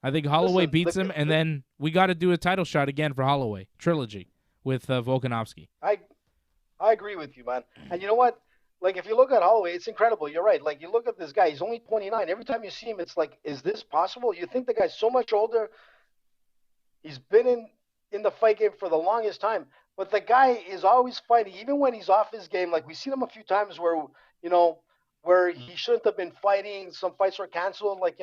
A: I think Holloway beats him, and then we got to do a title shot again for Holloway, trilogy, with Volkanovsky.
C: I agree with you, man. And you know what? Like, if you look at Holloway, it's incredible. You're right. Like, you look at this guy, he's only 29. Every time you see him, it's like, is this possible? You think the guy's so much older. He's been in the fight game for the longest time. But the guy is always fighting, even when he's off his game. Like, we've seen him a few times where, where he shouldn't have been fighting. Some fights were canceled. Like,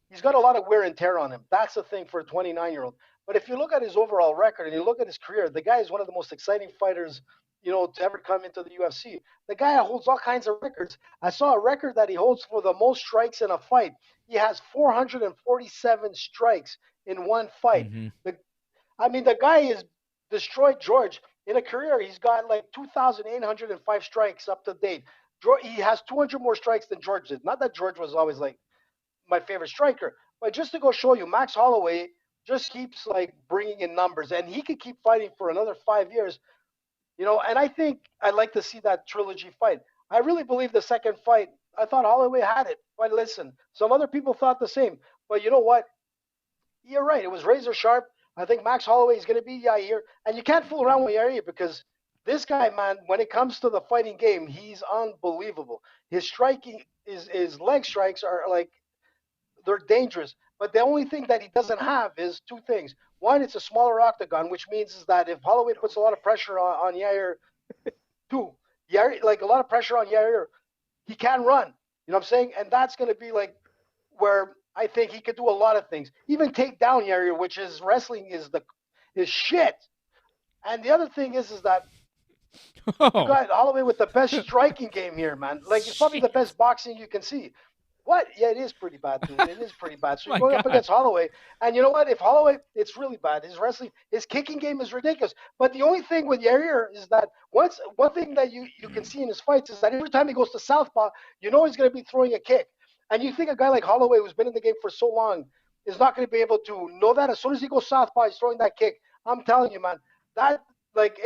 C: he's got a lot of wear and tear on him. That's the thing for a 29-year-old. But if you look at his overall record and you look at his career, the guy is one of the most exciting fighters, to ever come into the UFC. The guy holds all kinds of records. I saw a record that he holds for the most strikes in a fight. He has 447 strikes in one fight.
A: Mm-hmm.
C: The guy is destroyed George. In a career, he's got like 2,805 strikes up to date. He has 200 more strikes than George did. Not that George was always like my favorite striker, but just to go show you, Max Holloway just keeps like bringing in numbers, and he could keep fighting for another 5 years. And I think I'd like to see that trilogy fight. I really believe the second fight, I thought Holloway had it. But listen, some other people thought the same. But you know what? You're right. It was razor sharp. I think Max Holloway is going to beat Yair. And you can't fool around with Yair because this guy, man, when it comes to the fighting game, he's unbelievable. His striking, his leg strikes are like, they're dangerous. But the only thing that he doesn't have is two things. One, it's a smaller octagon, which means is that if Holloway puts a lot of pressure on Yair, like a lot of pressure on Yair, he can run. You know what I'm saying? And that's going to be like where I think he could do a lot of things. Even take down Yair, which is wrestling is shit. And the other thing is that you got Holloway with the best striking game here, man. Like, it's probably the best boxing you can see. What? Yeah, it is pretty bad, dude. It is pretty bad. So you're going up against Holloway. And you know what? If Holloway, it's really bad. His wrestling, his kicking game is ridiculous. But the only thing with Yair is that one thing that you can see in his fights is that every time he goes to southpaw, he's going to be throwing a kick. And you think a guy like Holloway, who's been in the game for so long, is not going to be able to know that? As soon as he goes southpaw, he's throwing that kick. I'm telling you, man, that, like,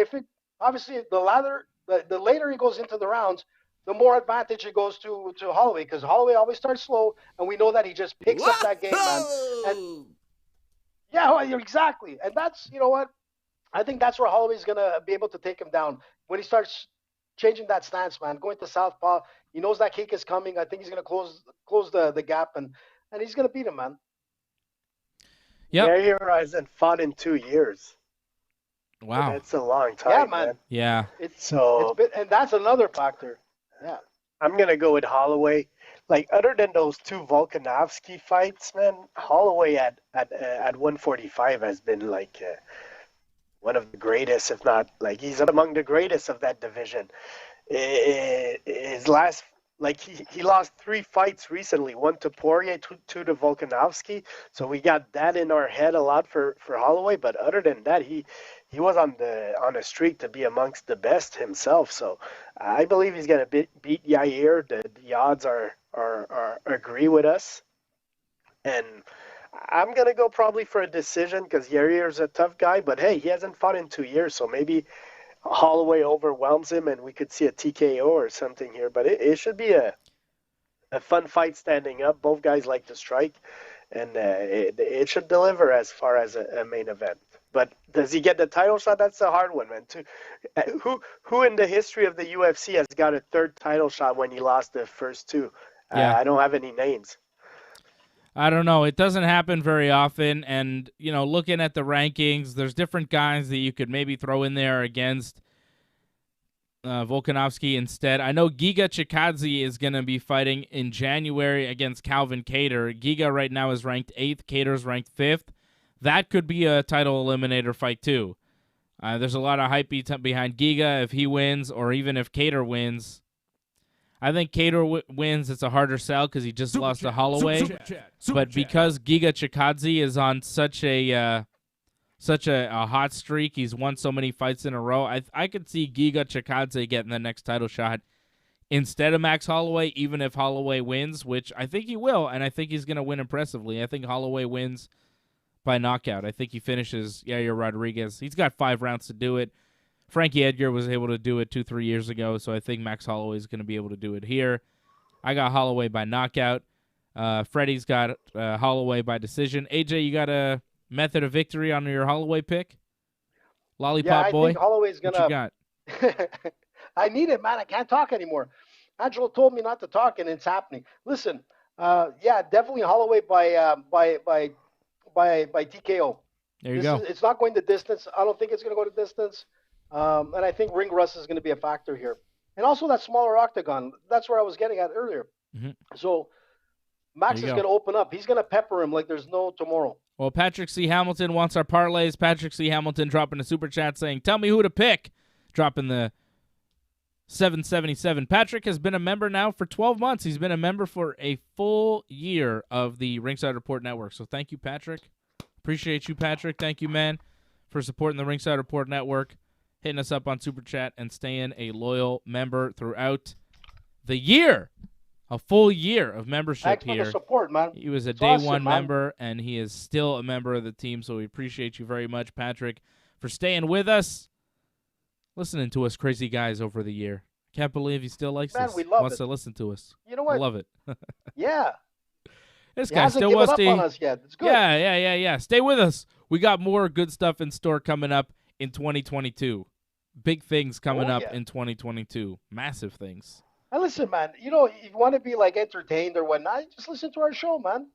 C: obviously the later he goes into the rounds, the more advantage it goes to Holloway, because Holloway always starts slow, and we know that he just picks up that game, man. And yeah, exactly. And that's, you know what? I think that's where Holloway's going to be able to take him down. When he starts changing that stance, man, going to southpaw, he knows that kick is coming. I think he's going to close the gap, and he's going to beat him, man.
A: Yeah.
D: Yair hasn't fought in 2 years.
A: Wow.
D: That's a long time,
C: yeah, man.
A: Yeah.
C: And that's another factor. Yeah.
D: I'm going to go with Holloway. Like, other than those two Volkanovsky fights, man, Holloway at 145 has been, like, one of the greatest, if not, like, he's among the greatest of that division. His last, like, he lost 3 fights recently, 1 to Poirier, 2 to Volkanovsky. So we got that in our head a lot for Holloway. But other than that, he he was on a streak to be amongst the best himself. So I believe he's gonna beat Yair. The odds are agree with us, and I'm gonna go probably for a decision because Yair's a tough guy. But hey, he hasn't fought in 2 years, so maybe Holloway overwhelms him, and we could see a TKO or something here. But it should be a fun fight standing up. Both guys like to strike, and it should deliver as far as a main event. But does he get the title shot? That's a hard one, man. Who in the history of the UFC has got a third title shot when he lost the first two?
A: Yeah.
D: I don't have any names.
A: I don't know. It doesn't happen very often. And, looking at the rankings, there's different guys that you could maybe throw in there against Volkanovsky instead. I know Giga Chikadze is going to be fighting in January against Calvin Kattar. Giga right now is ranked 8th. Kattar's ranked 5th. That could be a title eliminator fight too. There's a lot of hype behind Giga if he wins, or even if Kattar wins. I think Kattar wins. It's a harder sell because he just lost to Holloway. But because Giga Chikadze is on such a hot streak, he's won so many fights in a row, I could see Giga Chikadze getting the next title shot instead of Max Holloway, even if Holloway wins, which I think he will, and I think he's going to win impressively. I think Holloway wins by knockout. I think he finishes Yair Rodriguez. He's got 5 rounds to do it. Frankie Edgar was able to do it 2-3 years ago, so I think Max Holloway is going to be able to do it here. I got Holloway by knockout. Freddie's got Holloway by decision. AJ, you got a method of victory on your Holloway pick? Lollipop boy?
C: I think Holloway's going to...
A: What you got?
C: I need it, man. I can't talk anymore. Angelo told me not to talk, and it's happening. Listen, definitely Holloway by TKO.
A: There you go.
C: It's not going the distance. I don't think it's going to go the distance. And I think ring rust is going to be a factor here. And also that smaller octagon. That's where I was getting at earlier.
A: Mm-hmm.
C: So Max is going to open up. He's going to pepper him like there's no tomorrow.
A: Well, Patrick C. Hamilton wants our parlays. Patrick C. Hamilton dropping a super chat saying, tell me who to pick. Dropping the 777. Patrick has been a member now for 12 months. He's been a member for a full year of the Ringside Report Network. So thank you, Patrick. Appreciate you, Patrick. Thank you, man, for supporting the Ringside Report Network, hitting us up on Super Chat, and staying a loyal member throughout the year. A full year of membership
C: Thanks
A: here.
C: for the support, man.
A: He was a
C: It's
A: day
C: awesome,
A: one
C: man.
A: member, and he is still a member of the team, so we appreciate you very much, Patrick, for staying with us, listening to us crazy guys over the year. Can't believe he still likes
C: Man,
A: us.
C: we love
A: Wants
C: it.
A: to listen to us.
C: You know
A: I
C: what?
A: love it.
C: Yeah.
A: This
C: He
A: guy
C: hasn't
A: still
C: given
A: wants
C: up
A: to.
C: on us yet. It's good.
A: Yeah. Stay with us. We got more good stuff in store coming up in 2022. Big things coming up in 2022. Massive things.
C: And listen, man, if you want to be like entertained or whatnot, just listen to our show, man.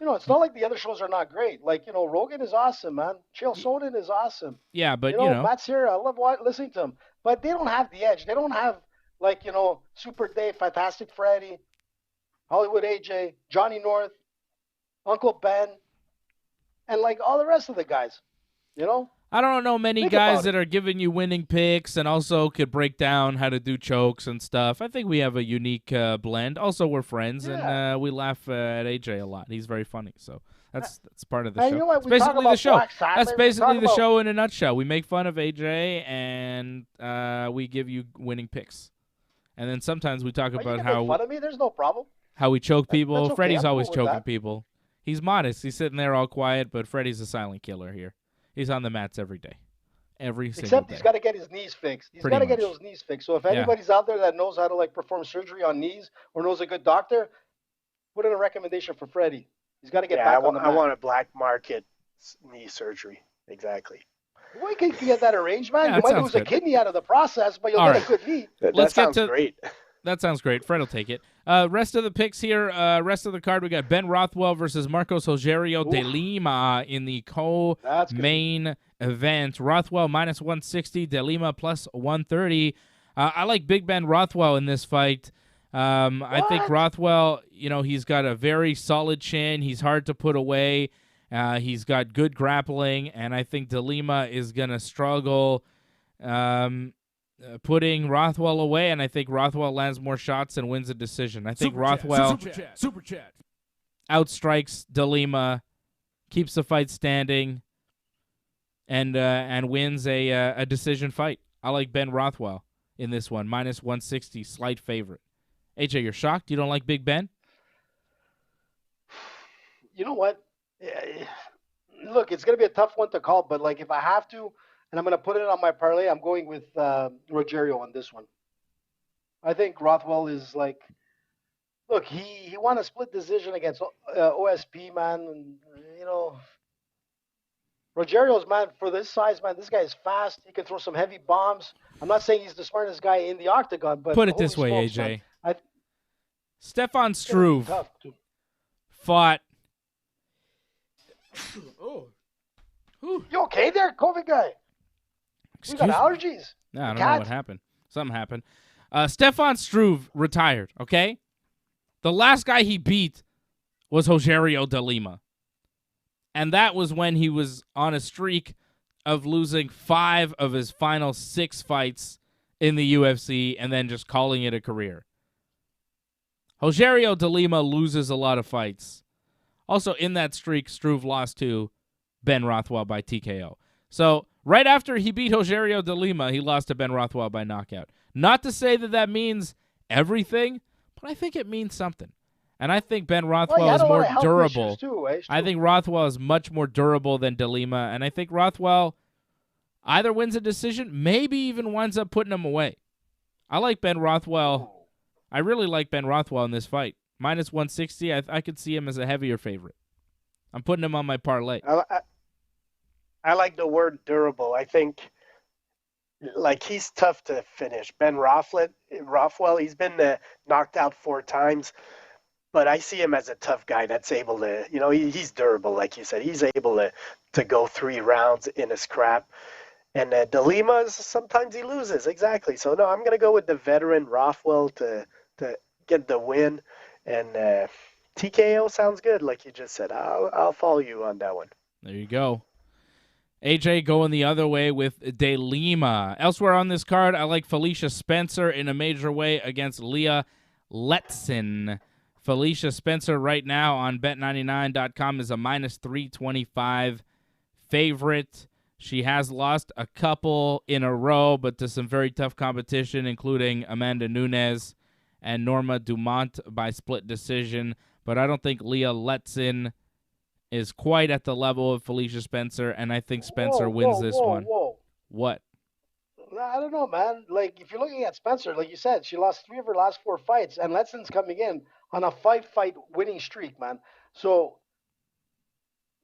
C: It's not like the other shows are not great. Like, Rogan is awesome, man. Chael Sonnen is awesome.
A: Yeah, but
C: Matt Serra, I love listening to him. But they don't have the edge. They don't have, like, Super Dave, Fantastic Freddy, Hollywood AJ, Johnny North, Uncle Ben, and, like, all the rest of the guys,
A: I don't know many
C: Think
A: guys
C: about
A: that are giving you winning picks and also could break down how to do chokes and stuff. I think we have a unique blend. Also, we're friends, and we laugh at AJ a lot. He's very funny, so that's part of the show.
C: You know what?
A: That's
C: We talk
A: basically the
C: about
A: show.
C: Black Sabbath.
A: That's
C: We
A: basically
C: talk
A: the
C: about-
A: show in a nutshell. We make fun of AJ, and we give you winning picks. And then sometimes we talk
C: Well, you
A: about
C: can make fun of me. There's no problem.
A: how we choke people.
C: that's okay.
A: Freddie's
C: I'm
A: always
C: cool with
A: choking
C: that.
A: people. He's modest. He's sitting there all quiet, but Freddie's a silent killer here. He's on the mats every day. Every single
C: Except
A: day.
C: he's got to get his knees fixed. He's
A: Pretty
C: got to get
A: much.
C: those knees fixed. So if anybody's out there that knows how to like perform surgery on knees or knows a good doctor, put in a recommendation for Freddie. He's got to get back on the mat.
D: I want a black market knee surgery. Exactly.
C: We can get that arranged, man.
A: Yeah,
C: You
A: that
C: might
A: sounds
C: lose a
A: good.
C: kidney out of the process, but you'll
A: All
C: get
A: right.
C: a good knee.
D: That
A: Let's get
D: sounds
A: to-
D: great.
A: That sounds great. Fred will take it. Rest of the picks here. Rest of the card, we got Ben Rothwell versus Marcos Algerio de Lima in the
C: That's good.
A: co-main event. Rothwell minus 160, de Lima plus 130. I like Big Ben Rothwell in this fight. I think Rothwell, he's got a very solid chin. He's hard to put away. He's got good grappling, and I think de Lima is going to struggle putting Rothwell away, and I think Rothwell lands more shots and wins a decision. I think Rothwell
E: Super chat.
A: outstrikes de Lima, keeps the fight standing. and wins a decision fight. I like Ben Rothwell in this one, minus 160, slight favorite. AJ, you're shocked? You don't like Big Ben?
C: You know what? Look, it's going to be a tough one to call, but like if I have to, and I'm going to put it on my parlay, I'm going with Rogerio on this one. I think Rothwell is like, look, he won a split decision against OSP, man. And, you know, Rogerio's, man, for this size, man, this guy is fast. He can throw some heavy bombs. I'm not saying he's the smartest guy in the octagon, but
A: put it this way,
C: smokes,
A: AJ.
C: Man,
A: Stefan Struve fought. Oh.
C: You okay there, COVID guy? You got allergies?
A: No, I don't know what happened. Something happened. Stefan Struve retired, okay? The last guy he beat was Algerio de Lima. And that was when he was on a streak of losing 5 of his final 6 fights in the UFC and then just calling it a career. Algerio de Lima loses a lot of fights. Also, in that streak, Struve lost to Ben Rothwell by TKO. So, right after he beat Algerio de Lima, he lost to Ben Rothwell by knockout. Not to say that that means everything, but I think it means something. And I think Ben Rothwell is more durable. I think Rothwell is much more durable than de Lima, and I think Rothwell either wins a decision, maybe even winds up putting him away. I like Ben Rothwell. I really like Ben Rothwell in this fight. Minus 160, I could see him as a heavier favorite. I'm putting him on my parlay.
D: I like the word durable. I think, like, he's tough to finish. Ben Rothwell, he's been knocked out 4 times, but I see him as a tough guy that's able to, you know, he's durable, like you said. He's able to go 3 rounds in a scrap. And de Lima, sometimes he loses, exactly. So, no, I'm going to go with the veteran Rothwell to get the win. And TKO sounds good, like you just said. I'll follow you on that one.
A: There you go. AJ going the other way with De Lima. Elsewhere on this card, I like Felicia Spencer in a major way against Leah Letson. Felicia Spencer right now on Bet99.com is a minus 325 favorite. She has lost a couple in a row, but to some very tough competition, including Amanda Nunes and Norma Dumont by split decision. But I don't think Leah Letson is quite at the level of Felicia Spencer, and I think Spencer wins this one. What?
C: I don't know, man. Like, if you're looking at Spencer, like you said, she lost 3 of her last 4 fights, and Letson's coming in on a 5-fight winning streak, man. So,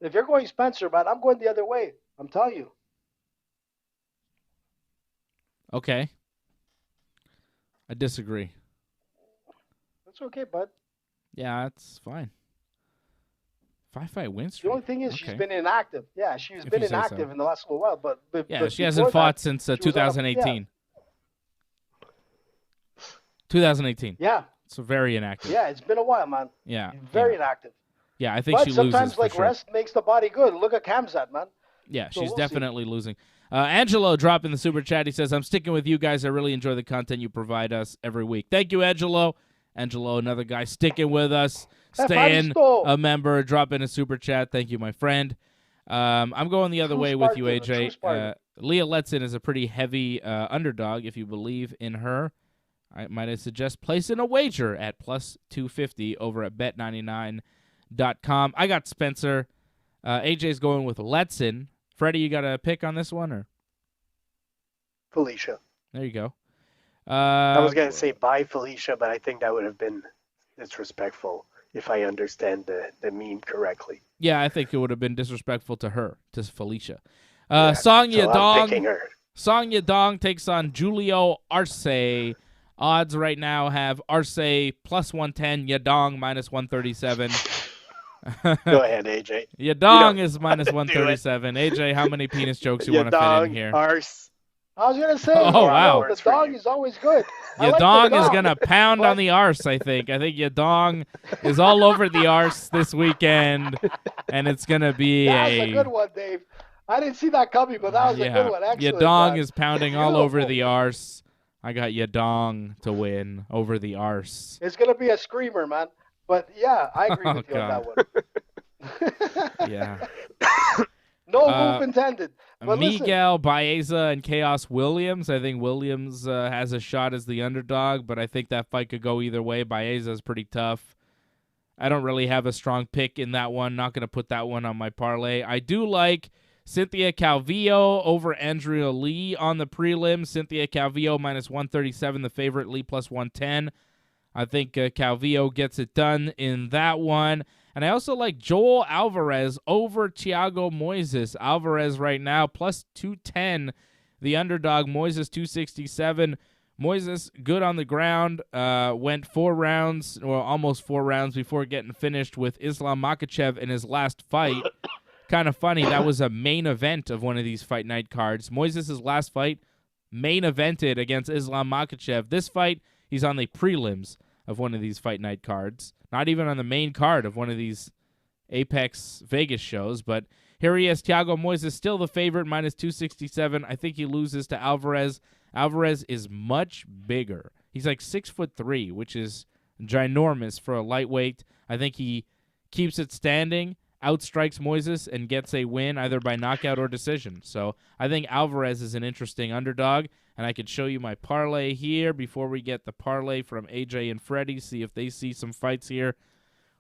C: if you're going Spencer, man, I'm going the other way. I'm telling you.
A: Okay. I disagree.
C: That's okay, bud.
A: Yeah, that's fine. 5-fight win streak.
C: The only thing is she's been inactive. Yeah, she's been inactive in the last little while. But
A: yeah, she hasn't fought since 2018. 2018.
C: Yeah.
A: So very inactive.
C: Yeah, it's been a while, man.
A: Yeah.
C: Very inactive.
A: Yeah, I think
C: but
A: she loses
C: sometimes, like,
A: sure.
C: rest makes the body good. Look at Camzad, man.
A: Yeah, so she's definitely losing. Angelo dropped in the super chat. He says, I'm sticking with you guys. I really enjoy the content you provide us every week. Thank you, Angelo. Angelo, another guy sticking with us, staying a member, dropping a super chat. Thank you, my friend. I'm going the other way with you, AJ. Leah Letson is a pretty heavy underdog. If you believe in her, I might suggest placing a wager at plus 250 over at bet99.com. I got Spencer. AJ's going with Letson. Freddie, you got a pick on this one? Or
D: Felicia.
A: There you go.
D: I was going to say bye, Felicia, but I think that would have been disrespectful if I understand the meme correctly.
A: Yeah, I think it would have been disrespectful to her, to Felicia. Song Yadong. Song Yadong takes on Julio Arce. Odds right now have Arce plus 110, Yadong minus 137.
D: Go ahead, AJ.
A: Yadong is minus 137. AJ, how many penis jokes you want to fit in here?
D: Arse.
C: I was going to say,
A: wow.
C: The dog is always good.
A: Yadong is going to pound on the arse, I think. I think Yadong is all over the arse this weekend, and it's going to be
C: That was a good one, Dave. I didn't see that coming, but that was a good one. Excellent,
A: Yadong is pounding all over the arse. I got Yadong to win over the arse.
C: It's going to be a screamer, man. But, yeah, I agree with you on that one.
A: Yeah.
C: No move intended. But
A: Miguel Baeza and Chaos Williams. I think Williams has a shot as the underdog, but I think that fight could go either way. Baeza is pretty tough. I don't really have a strong pick in that one. Not going to put that one on my parlay. I do like Cynthia Calvillo over Andrea Lee on the prelim. Cynthia Calvillo minus 137, the favorite. Lee plus 110. I think Calvillo gets it done in that one. And I also like Joel Alvarez over Thiago Moises. Alvarez right now plus 210, the underdog. Moises 267. Moises good on the ground. Went 4 rounds, well, almost 4 rounds before getting finished with Islam Makhachev in his last fight. Kind of funny. That was a main event of one of these fight night cards. Moises' last fight main evented against Islam Makhachev. This fight, he's on the prelims of one of these fight night cards. Not even on the main card of one of these Apex Vegas shows. But here he is, Thiago Moises, still the favorite, minus 267. I think he loses to Alvarez. Alvarez is much bigger. He's like 6'3", which is ginormous for a lightweight. I think he keeps it standing, outstrikes Moises, and gets a win either by knockout or decision. So I think Alvarez is an interesting underdog, and I could show you my parlay here before we get the parlay from AJ and Freddie, see if they see some fights here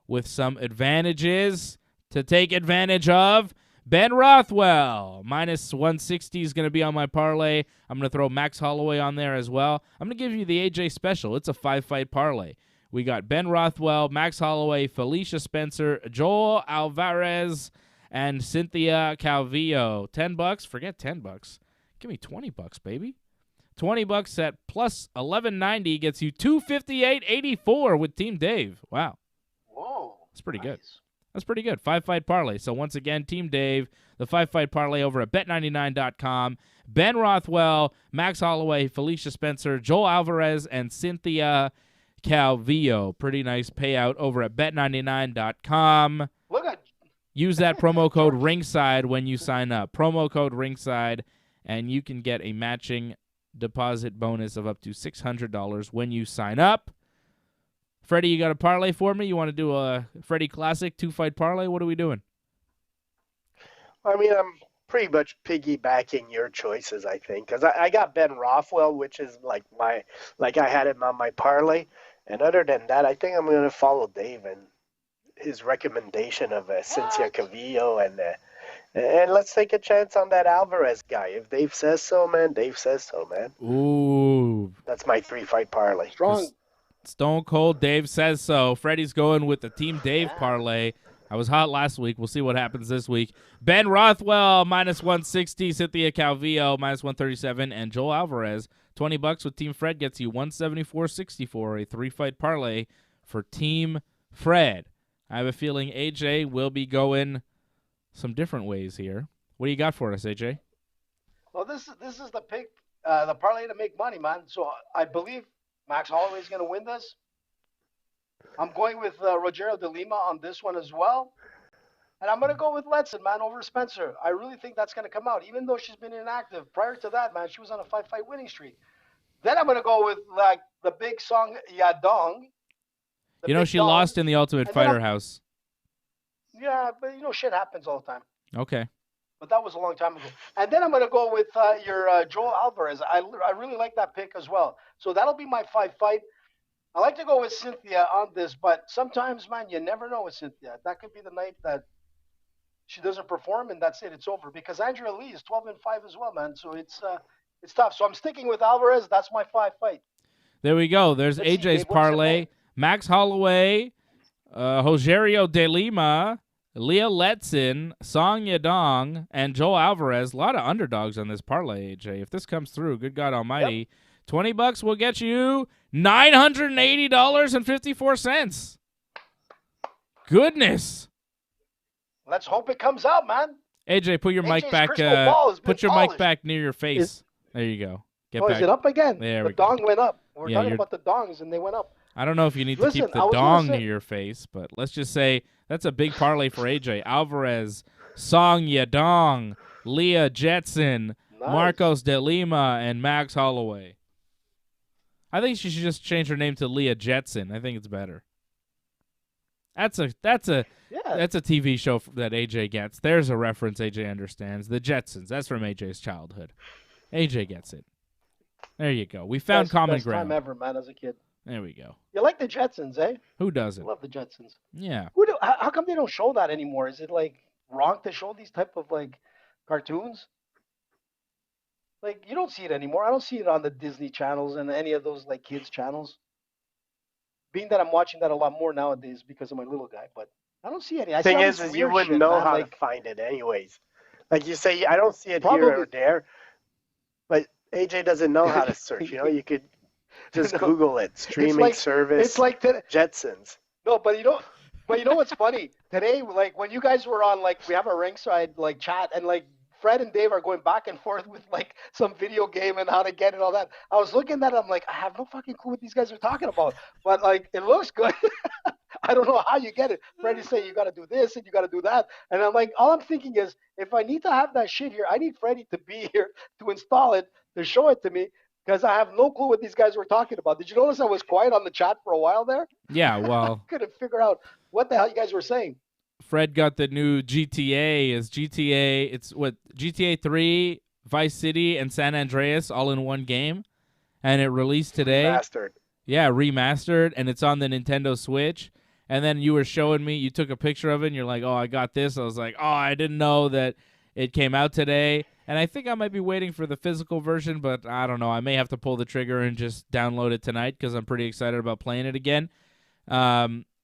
A: with some advantages to take advantage of. Ben Rothwell, minus 160 is going to be on my parlay. I'm going to throw Max Holloway on there as well. I'm going to give you the AJ special. It's a 5-fight parlay. We got Ben Rothwell, Max Holloway, Felicia Spencer, Joel Alvarez, and Cynthia Calvillo. $10? Forget $10. Give me $20, baby. $20 at plus 1190 gets you 258.84 with Team Dave. Wow.
C: Whoa.
A: That's pretty good. That's pretty good. 5-fight parlay. So once again, Team Dave, the 5-fight parlay over at bet99.com. Ben Rothwell, Max Holloway, Felicia Spencer, Joel Alvarez, and Cynthia Calvillo. Pretty nice payout over at bet99.com.
C: Look at
A: Use that promo code Ringside when you sign up. Promo code Ringside, and you can get a matching deposit bonus of up to $600 when you sign up. Freddie, you got a parlay for me? You want to do a Freddie Classic 2-fight parlay? What are we doing?
D: I mean, I'm pretty much piggybacking your choices, I think, because I got Ben Rothwell, which is like I had him on my parlay. And other than that, I think I'm going to follow Dave and his recommendation of Cynthia Calvillo, and let's take a chance on that Alvarez guy. If Dave says so, man, Dave says so, man.
A: Ooh.
D: That's my 3-fight parlay.
C: strong.
A: Stone Cold Dave says so. Freddie's going with the Team Dave parlay. I was hot last week. We'll see what happens this week. Ben Rothwell, minus 160. Cynthia Calvillo, minus 137. And Joel Alvarez, $20 with Team Fred gets you 174.64. A 3-fight parlay for Team Fred. I have a feeling AJ will be going some different ways here. What do you got for us, AJ?
C: Well, this is the pick, the parlay to make money, man. So I believe Max Holloway is going to win this. I'm going with Rogerio de Lima on this one as well. And I'm going to go with Larson, man, over Spencer. I really think that's going to come out, even though she's been inactive. Prior to that, man, she was on a 5-fight winning streak. Then I'm going to go with, like, the big song, Yadong.
A: You know, she lost in the Ultimate Fighter house.
C: Yeah, but, shit happens all the time.
A: Okay.
C: But that was a long time ago. And then I'm going to go with your Joel Alvarez. I really like that pick as well. So that'll be my 5-fight. I like to go with Cynthia on this, but sometimes, man, you never know with Cynthia. That could be the night that she doesn't perform, and that's it. It's over. Because Andrea Lee is 12-5 as well, man. So it's tough. So I'm sticking with Alvarez. That's my 5-fight.
A: There we go. There's AJ's parlay. Max Holloway, Algerio de Lima, Leah Letson, Song Yadong, and Joel Alvarez. A lot of underdogs on this parlay, AJ. If this comes through, good God almighty, $20 will get you $980.54. Goodness.
C: Let's hope it comes out, man.
A: AJ, put your mic back. Put your mic back near your face. There you go. Get back.
C: Is it up again?
A: There
C: the dong went up. We're talking about the dongs, and they went up.
A: I don't know if you need to keep the dong near your face, but let's just say that's a big parlay for AJ. Alvarez, Song Yadong, Leah Jetson, Marcos de Lima, and Max Holloway. I think she should just change her name to Leah Jetson. I think it's better. That's a TV show that AJ gets. There's a reference AJ understands. The Jetsons. That's from AJ's childhood. AJ gets it. There you go. We found common
C: best
A: ground.
C: Time ever, man, as a kid.
A: There we go.
C: You like the Jetsons, eh?
A: Who
C: I
A: doesn't?
C: love the Jetsons.
A: Yeah.
C: How come they don't show that anymore? Is it like wrong to show these type of like cartoons? Like you don't see it anymore. I don't see it on the Disney channels and any of those like kids channels. Being that I'm watching that a lot more nowadays because of my little guy, but I don't see any.
D: The thing is you wouldn't know how to find it anyways. Like you say, I don't see it here or there, but AJ doesn't know how to search. You could just Google it. Streaming service.
C: It's like
D: Jetsons.
C: No, but you know what's funny? Today, like when you guys were on, like we have a ringside like chat, and like Fred and Dave are going back and forth with like some video game and how to get it and all that. I was looking at it, I'm like, I have no fucking clue what these guys are talking about. But like it looks good. I don't know how you get it. Freddie say you gotta do this and you gotta do that. And I'm like, all I'm thinking is if I need to have that shit here, I need Freddie to be here to install it, to show it to me, because I have no clue what these guys were talking about. Did you notice I was quiet on the chat for a while there?
A: Yeah, well.
C: I couldn't figure out what the hell you guys were saying.
A: Fred got the new GTA. It's what, GTA 3, Vice City, and San Andreas all in one game. And it released today.
D: Remastered.
A: Yeah, remastered, and it's on the Nintendo Switch. And then you were showing me, you took a picture of it, and you're like, oh, I got this. I was like, oh, I didn't know that it came out today. And I think I might be waiting for the physical version, but I don't know. I may have to pull the trigger and just download it tonight because I'm pretty excited about playing it again.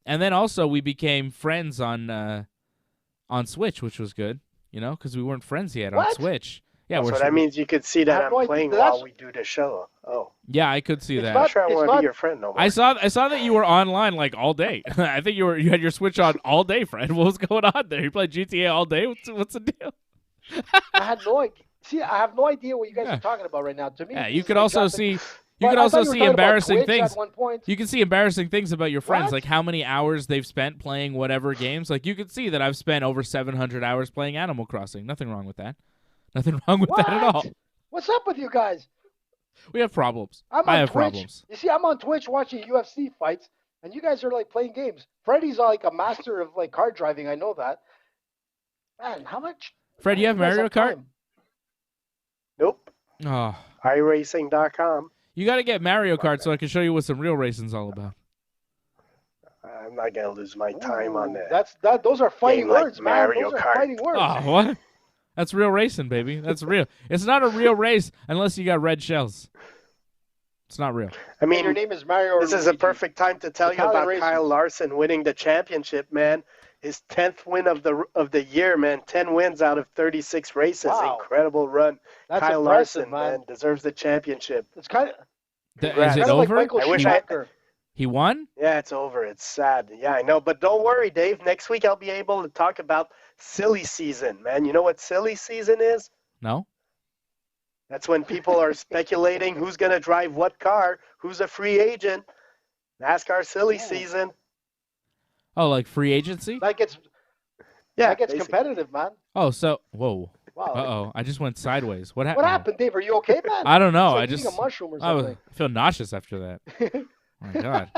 A: And then also we became friends on Switch, which was good, because we weren't friends yet on Switch. Yeah,
D: so that means you could see that I'm playing while we do the show. Oh.
A: Yeah, I could see that.
D: I'm not sure I want to be your friend no more.
A: I saw that you were online like all day. I think you had your Switch on all day, Fred. What was going on there? You played GTA all day? What's the deal?
C: I had no idea. See, I have no idea what you guys are talking about right now. To me,
A: yeah, you could also see. You could also see embarrassing things. You can see embarrassing things about your friends, like how many hours they've spent playing whatever games. Like you could see that I've spent over 700 hours playing Animal Crossing. Nothing wrong with that. Nothing wrong with that at all.
C: What's up with you guys?
A: We have problems.
C: I have
A: Twitch. Problems.
C: You see, I'm on Twitch watching UFC fights, and you guys are like playing games. Freddie's like a master of like car driving. I know that. Man, how much?
A: Fred, you have Mario Kart?
C: Time?
D: Nope.
A: Oh.
D: iRacing.com.
A: You got to get Mario Kart so I can show you what some real racing's all about.
D: I'm not gonna lose my time on that.
C: Those are fighting words, man.
D: Mario
C: Those
D: Kart.
C: are fighting words.
A: Oh, what? That's real racing, baby. That's real. It's not a real race unless you got red shells. It's not real.
D: I mean,
C: your name is Mario.
D: This is a perfect time to tell you about Kyle Larson winning the championship, man. His 10th win of the year, man. 10 wins out of 36 races.
C: Wow.
D: Incredible run.
C: That's
D: Kyle
C: Larson,
D: man, deserves the championship.
C: It's kind of.
A: Is it over?
C: Like
A: he won?
D: Yeah, it's over. It's sad. Yeah, I know. But don't worry, Dave. Next week I'll be able to talk about silly season, man. You know what silly season is?
A: No.
D: That's when people are speculating who's going to drive what car, who's a free agent. NASCAR silly season.
A: Oh, like free agency?
C: That gets competitive, man.
A: Oh, so whoa.
C: Wow.
A: Uh-oh, I just went sideways. What happened?
C: What happened, Dave? Are you okay, man?
A: I don't know.
C: Like eating a mushroom or something.
A: I feel nauseous after that. Oh my God.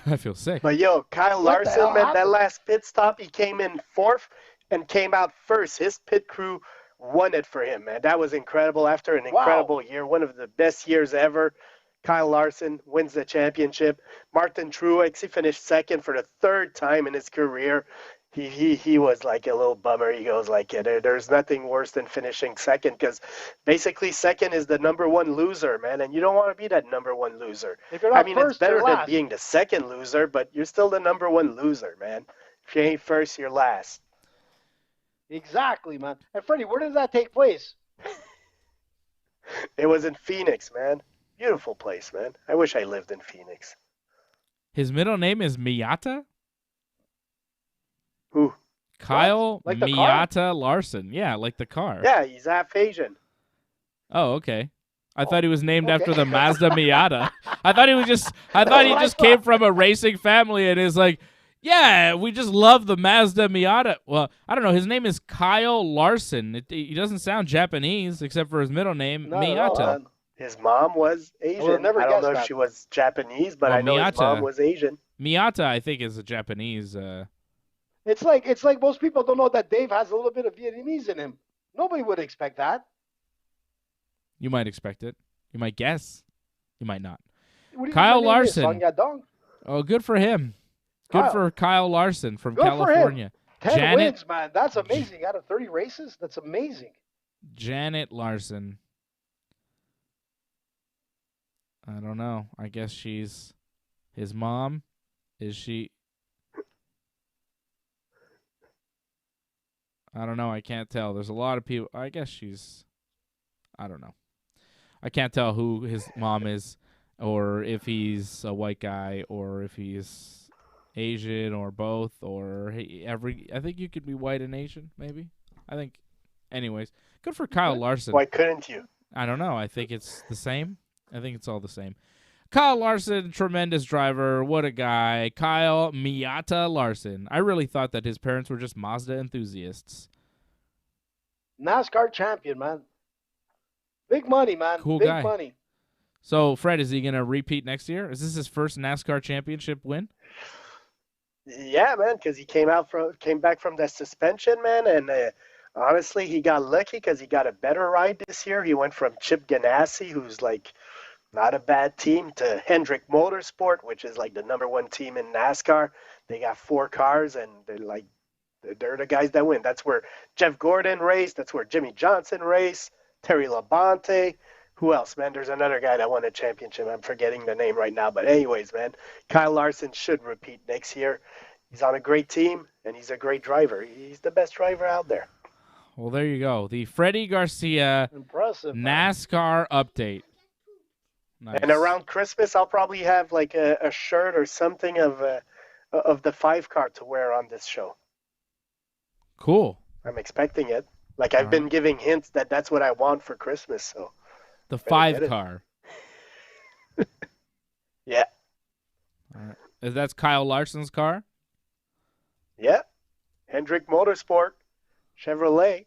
A: I feel sick.
D: But yo, Kyle Larson, man, that last pit stop, he came in fourth and came out first. His pit crew won it for him, man. That was incredible. After an incredible year, one of the best years ever, Kyle Larson wins the championship. Martin Truex, he finished second for the third time in his career. He was like a little bummer. He goes like, there's nothing worse than finishing second, because basically second is the number one loser, man, and you don't want to be that number one loser.
C: If you're not first,
D: it's better
C: you're
D: than
C: last.
D: being the second loser, but you're still the number one loser, man. If you ain't first, you're last.
C: Exactly, man. And Freddie, where did that take place?
D: It was in Phoenix, man. Beautiful place, man. I wish I lived in Phoenix.
A: His middle name is Miyata?
D: Who?
A: Kyle
C: like
A: Miyata Larson. Yeah, like the car.
D: Yeah, he's half Asian.
A: Oh, okay. I thought he was named after the Mazda Miata. I thought he just came from a racing family and is like, yeah, we just love the Mazda Miata. Well, I don't know. His name is Kyle Larson. He doesn't sound Japanese except for his middle name, Miyata.
D: His mom was Asian. I don't know if she was Japanese, but I know his mom was Asian.
A: Miyata, I think, is a Japanese.
C: It's like most people don't know that Dave has a little bit of Vietnamese in him. Nobody would expect that.
A: You might expect it. You might guess. You might not.
C: Kyle
A: Larson. Oh, good for him. Good for Kyle Larson from California.
C: 10 wins, man. That's amazing. Out of 30 races, that's amazing.
A: Janet Larson. I don't know. I guess she's his mom. Is she? I don't know. I can't tell. There's a lot of people. I guess she's. I don't know. I can't tell who his mom is, or if he's a white guy, or if he's Asian, or both, or I think you could be white and Asian, maybe. I think. Anyways, good for Kyle Larson.
D: Why couldn't you?
A: I don't know. I think it's the same. I think it's all the same. Kyle Larson, tremendous driver. What a guy. Kyle Miyata Larson. I really thought that his parents were just Mazda enthusiasts.
C: NASCAR champion, man. Big money, man.
A: Cool
C: Big
A: guy.
C: money.
A: So, Fred, is he going to repeat next year? Is this his first NASCAR championship win?
D: Yeah, man, because he came back from the suspension, man, and honestly, he got lucky because he got a better ride this year. He went from Chip Ganassi, who's like not a bad team, to Hendrick Motorsport, which is like the #1 team in NASCAR. They got 4 cars, and they're the guys that win. That's where Jeff Gordon raced. That's where Jimmy Johnson raced. Terry Labonte. Who else, man? There's another guy that won a championship. I'm forgetting the name right now. But anyways, man, Kyle Larson should repeat next year. He's on a great team, and he's a great driver. He's the best driver out there.
A: Well, there you go. The Freddie Garcia NASCAR update. Nice.
D: And around Christmas, I'll probably have like a shirt or something of the 5 car to wear on this show.
A: Cool.
D: I'm expecting it. Like I've been giving hints that that's what I want for Christmas. So
A: the 5 car.
D: Yeah.
A: All right. That's Kyle Larson's car?
D: Yeah. Hendrick Motorsport, Chevrolet.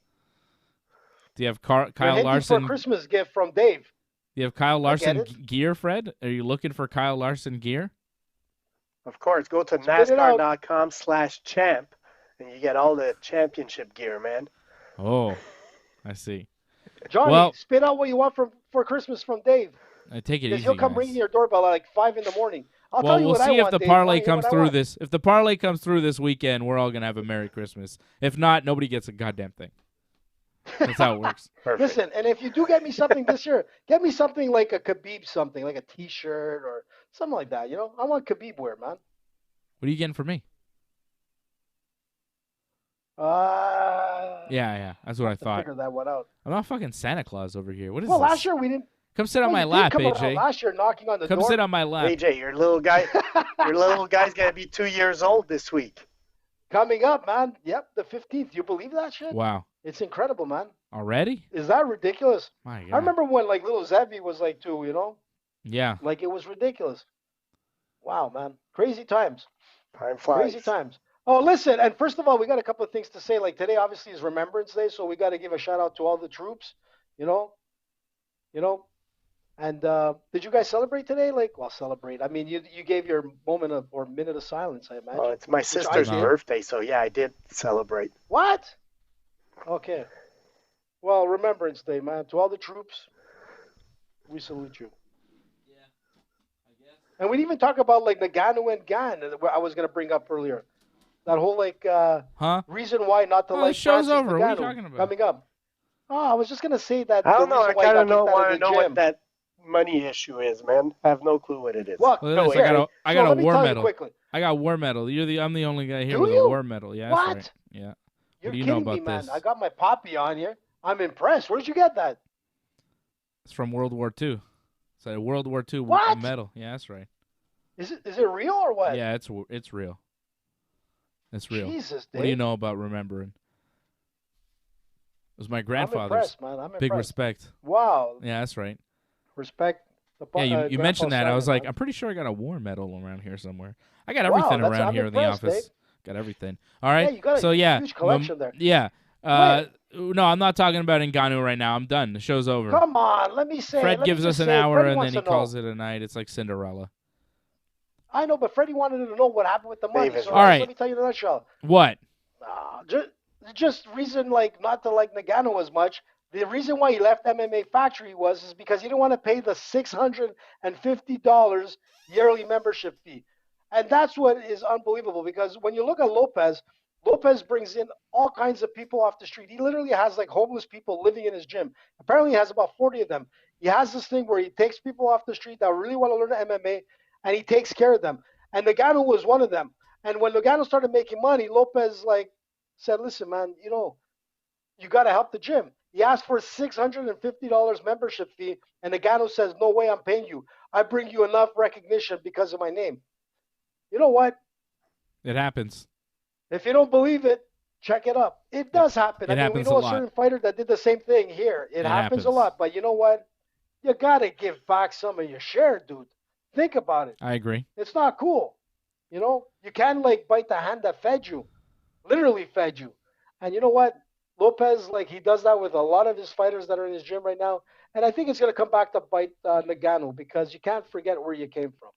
A: Do you have Kyle Larson
C: for a Christmas gift from Dave?
A: Do you have Kyle Larson gear, Fred? Are you looking for Kyle Larson gear?
D: Of course. Go to NASCAR.com/champ, and you get all the championship gear, man.
A: Oh, I see.
C: Johnny, spit out what you want for Christmas from Dave.
A: I take it easy.
C: He'll come ringing your doorbell at like 5 in the morning. I'll tell you
A: we'll
C: what
A: see
C: I want,
A: if the parlay comes through this. If the parlay comes through this weekend, we're all gonna have a Merry Christmas. If not, nobody gets a goddamn thing. That's how it works.
C: Listen, and if you do get me something this year, get me something like a Khabib something, like a T-shirt or something like that. You know, I want Khabib wear, man.
A: What are you getting for me? Yeah, that's what I thought.
C: Figure that one out.
A: I'm not fucking Santa Claus over here. What is
C: this?
A: Well,
C: last year we didn't.
A: Come sit on my lap, AJ.
C: Last year, knocking on the door.
A: Come sit on my lap,
D: AJ. Your little guy's gonna be 2 years old this week.
C: Coming up, man. Yep, the 15th. You believe that shit?
A: Wow.
C: It's incredible, man.
A: Already?
C: Is that ridiculous?
A: My God.
C: I remember when like little Zevi was like 2, you know?
A: Yeah.
C: Like it was ridiculous. Wow, man. Crazy times.
D: Time flies.
C: Crazy times. Oh, listen, and first of all, we got a couple of things to say. Like today obviously is Remembrance Day, so we got to give a shout out to all the troops, you know? And did you guys celebrate today? Like, well, celebrate. I mean, you gave your moment or minute of silence, I imagine.
D: Oh, it's my sister's birthday, so yeah, I did celebrate.
C: What? Okay. Well, Remembrance Day, man. To all the troops, we salute you.
A: Yeah, I guess.
C: And we didn't even talk about like Nagano and Gan that I was going to bring up earlier. That whole like reason why not to like.
A: The show's
C: Francis
A: over.
C: Nagano
A: What are you talking about?
C: coming up. Oh, I was just going to say that.
D: I don't know. I kind of want to know what
C: gym.
D: that money issue is, man. I have no clue what it is.
C: Well,
A: no, I got a war medal.
C: Quickly.
A: I got war medal. I'm the only guy here
C: Do
A: with
C: you?
A: a war medal. Yeah,
C: What?
A: That's right. Yeah.
C: You're
A: what do you
C: kidding
A: know about
C: me, man.
A: this?
C: I got my poppy on here. I'm impressed. Where did you get that?
A: It's from World War II. It's a World War II medal. Yeah, that's right.
C: Is it real or what?
A: Yeah, it's real. It's real.
C: Jesus, Dave.
A: What do you know about remembering? It was my grandfather's.
C: I'm impressed, man. I'm impressed.
A: Big respect.
C: Wow.
A: Yeah, that's right.
C: Respect.
A: Yeah, you mentioned that. I was like, I'm pretty sure I got a war medal around here somewhere. I got everything around here in the office. Dave. Got everything. All right.
C: Yeah, you got a huge collection there.
A: Yeah. No, I'm not talking about Ngannou right now. I'm done. The show's over.
C: Come on, let me say.
A: Fred gives us an hour and then he calls it a night. It's like Cinderella.
C: I know, but Freddie wanted to know what happened with the money.
D: Davis.
C: So
A: All right.
C: let me tell you in a nutshell.
A: What?
C: Just reason not to like Nagano as much. The reason why he left MMA Factory is because he didn't want to pay the $650 yearly membership fee. And that's what is unbelievable, because when you look at Lopez brings in all kinds of people off the street. He literally has like homeless people living in his gym. Apparently he has about 40 of them. He has this thing where he takes people off the street that really want to learn MMA, and he takes care of them. And Nagano was one of them. And when Nagano started making money, Lopez said, listen, man, you got to help the gym. He asked for a $650 membership fee, and Nagano says, no way I'm paying you. I bring you enough recognition because of my name. You know what?
A: It happens.
C: If you don't believe it, check it up. It does happen.
A: It happens
C: we know
A: a
C: a certain fighter that did the same thing here. It happens a lot. But you know what? You got to give back some of your share, dude. Think about it.
A: I agree.
C: It's not cool. You can't bite the hand that fed you, literally fed you. And you know what? Lopez, he does that with a lot of his fighters that are in his gym right now. And I think it's going to come back to bite Nagano, because you can't forget where you came from.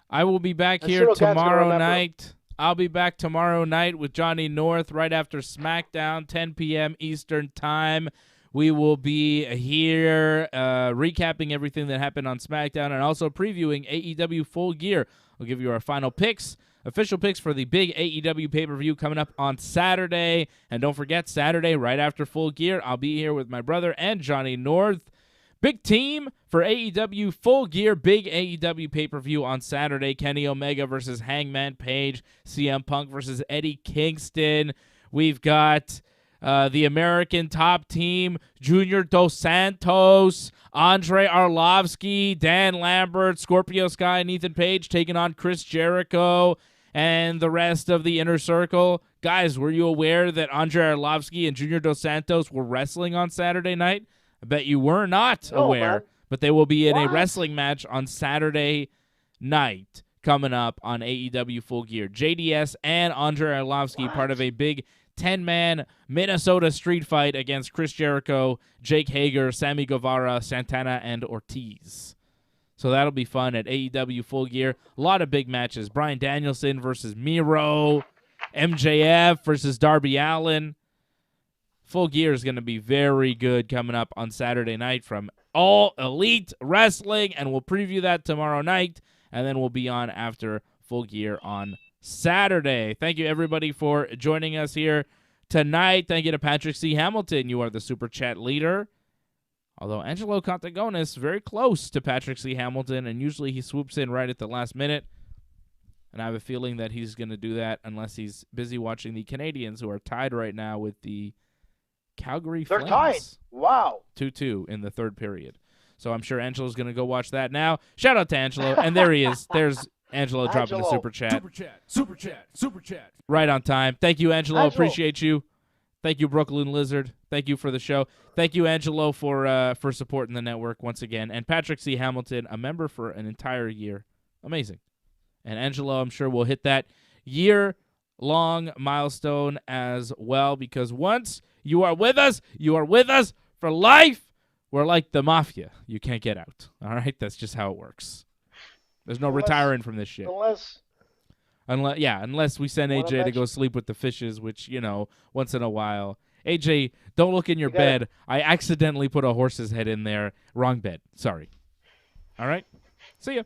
A: I will be back here tomorrow night. I'll be back tomorrow night with Johnny North right after SmackDown, 10 p.m. Eastern Time. We will be here recapping everything that happened on SmackDown and also previewing AEW Full Gear. We'll give you our final picks, official picks for the big AEW pay-per-view coming up on Saturday. And don't forget, Saturday, right after Full Gear, I'll be here with my brother and Johnny North. Big team for AEW Full Gear, big AEW pay-per-view on Saturday. Kenny Omega versus Hangman Page, CM Punk versus Eddie Kingston. We've got the American top team, Junior Dos Santos, Andre Arlovsky, Dan Lambert, Scorpio Sky, and Ethan Page taking on Chris Jericho and the rest of the Inner Circle. Guys, were you aware that Andre Arlovsky and Junior Dos Santos were wrestling on Saturday night? I bet you were not aware,
C: man.
A: but they will be in a wrestling match on Saturday night coming up on AEW Full Gear. JDS and Andre Arlovsky, part of a big 10-man Minnesota street fight against Chris Jericho, Jake Hager, Sammy Guevara, Santana, and Ortiz. So that'll be fun at AEW Full Gear. A lot of big matches. Bryan Danielson versus Miro, MJF versus Darby Allin. Full Gear is going to be very good coming up on Saturday night from All Elite Wrestling, and we'll preview that tomorrow night, and then we'll be on after Full Gear on Saturday. Thank you, everybody, for joining us here tonight. Thank you to Patrick C. Hamilton. You are the Super Chat leader. Although Angelo Contagonis very close to Patrick C. Hamilton, and usually he swoops in right at the last minute. And I have a feeling that he's going to do that unless he's busy watching the Canadians, who are tied right now with the Calgary Flames.
C: They're tied. Wow.
A: 2-2 in the third period. So I'm sure Angelo's going to go watch that now. Shout out to Angelo. And there he is. There's Angelo dropping the Super Chat.
E: Super Chat.
A: Right on time. Thank you, Angelo. Appreciate you. Thank you, Brooklyn Lizard. Thank you for the show. Thank you, Angelo, for supporting the network once again. And Patrick C. Hamilton, a member for an entire year. Amazing. And Angelo, I'm sure, will hit that year-long milestone as well, because once you are with us for life. We're like the mafia. You can't get out. All right? That's just how it works. There's no retiring from this shit. Unless we send AJ to go sleep with the fishes, which, once in a while. AJ, don't look in your bed. I accidentally put a horse's head in there. Wrong bed. Sorry. All right? See ya.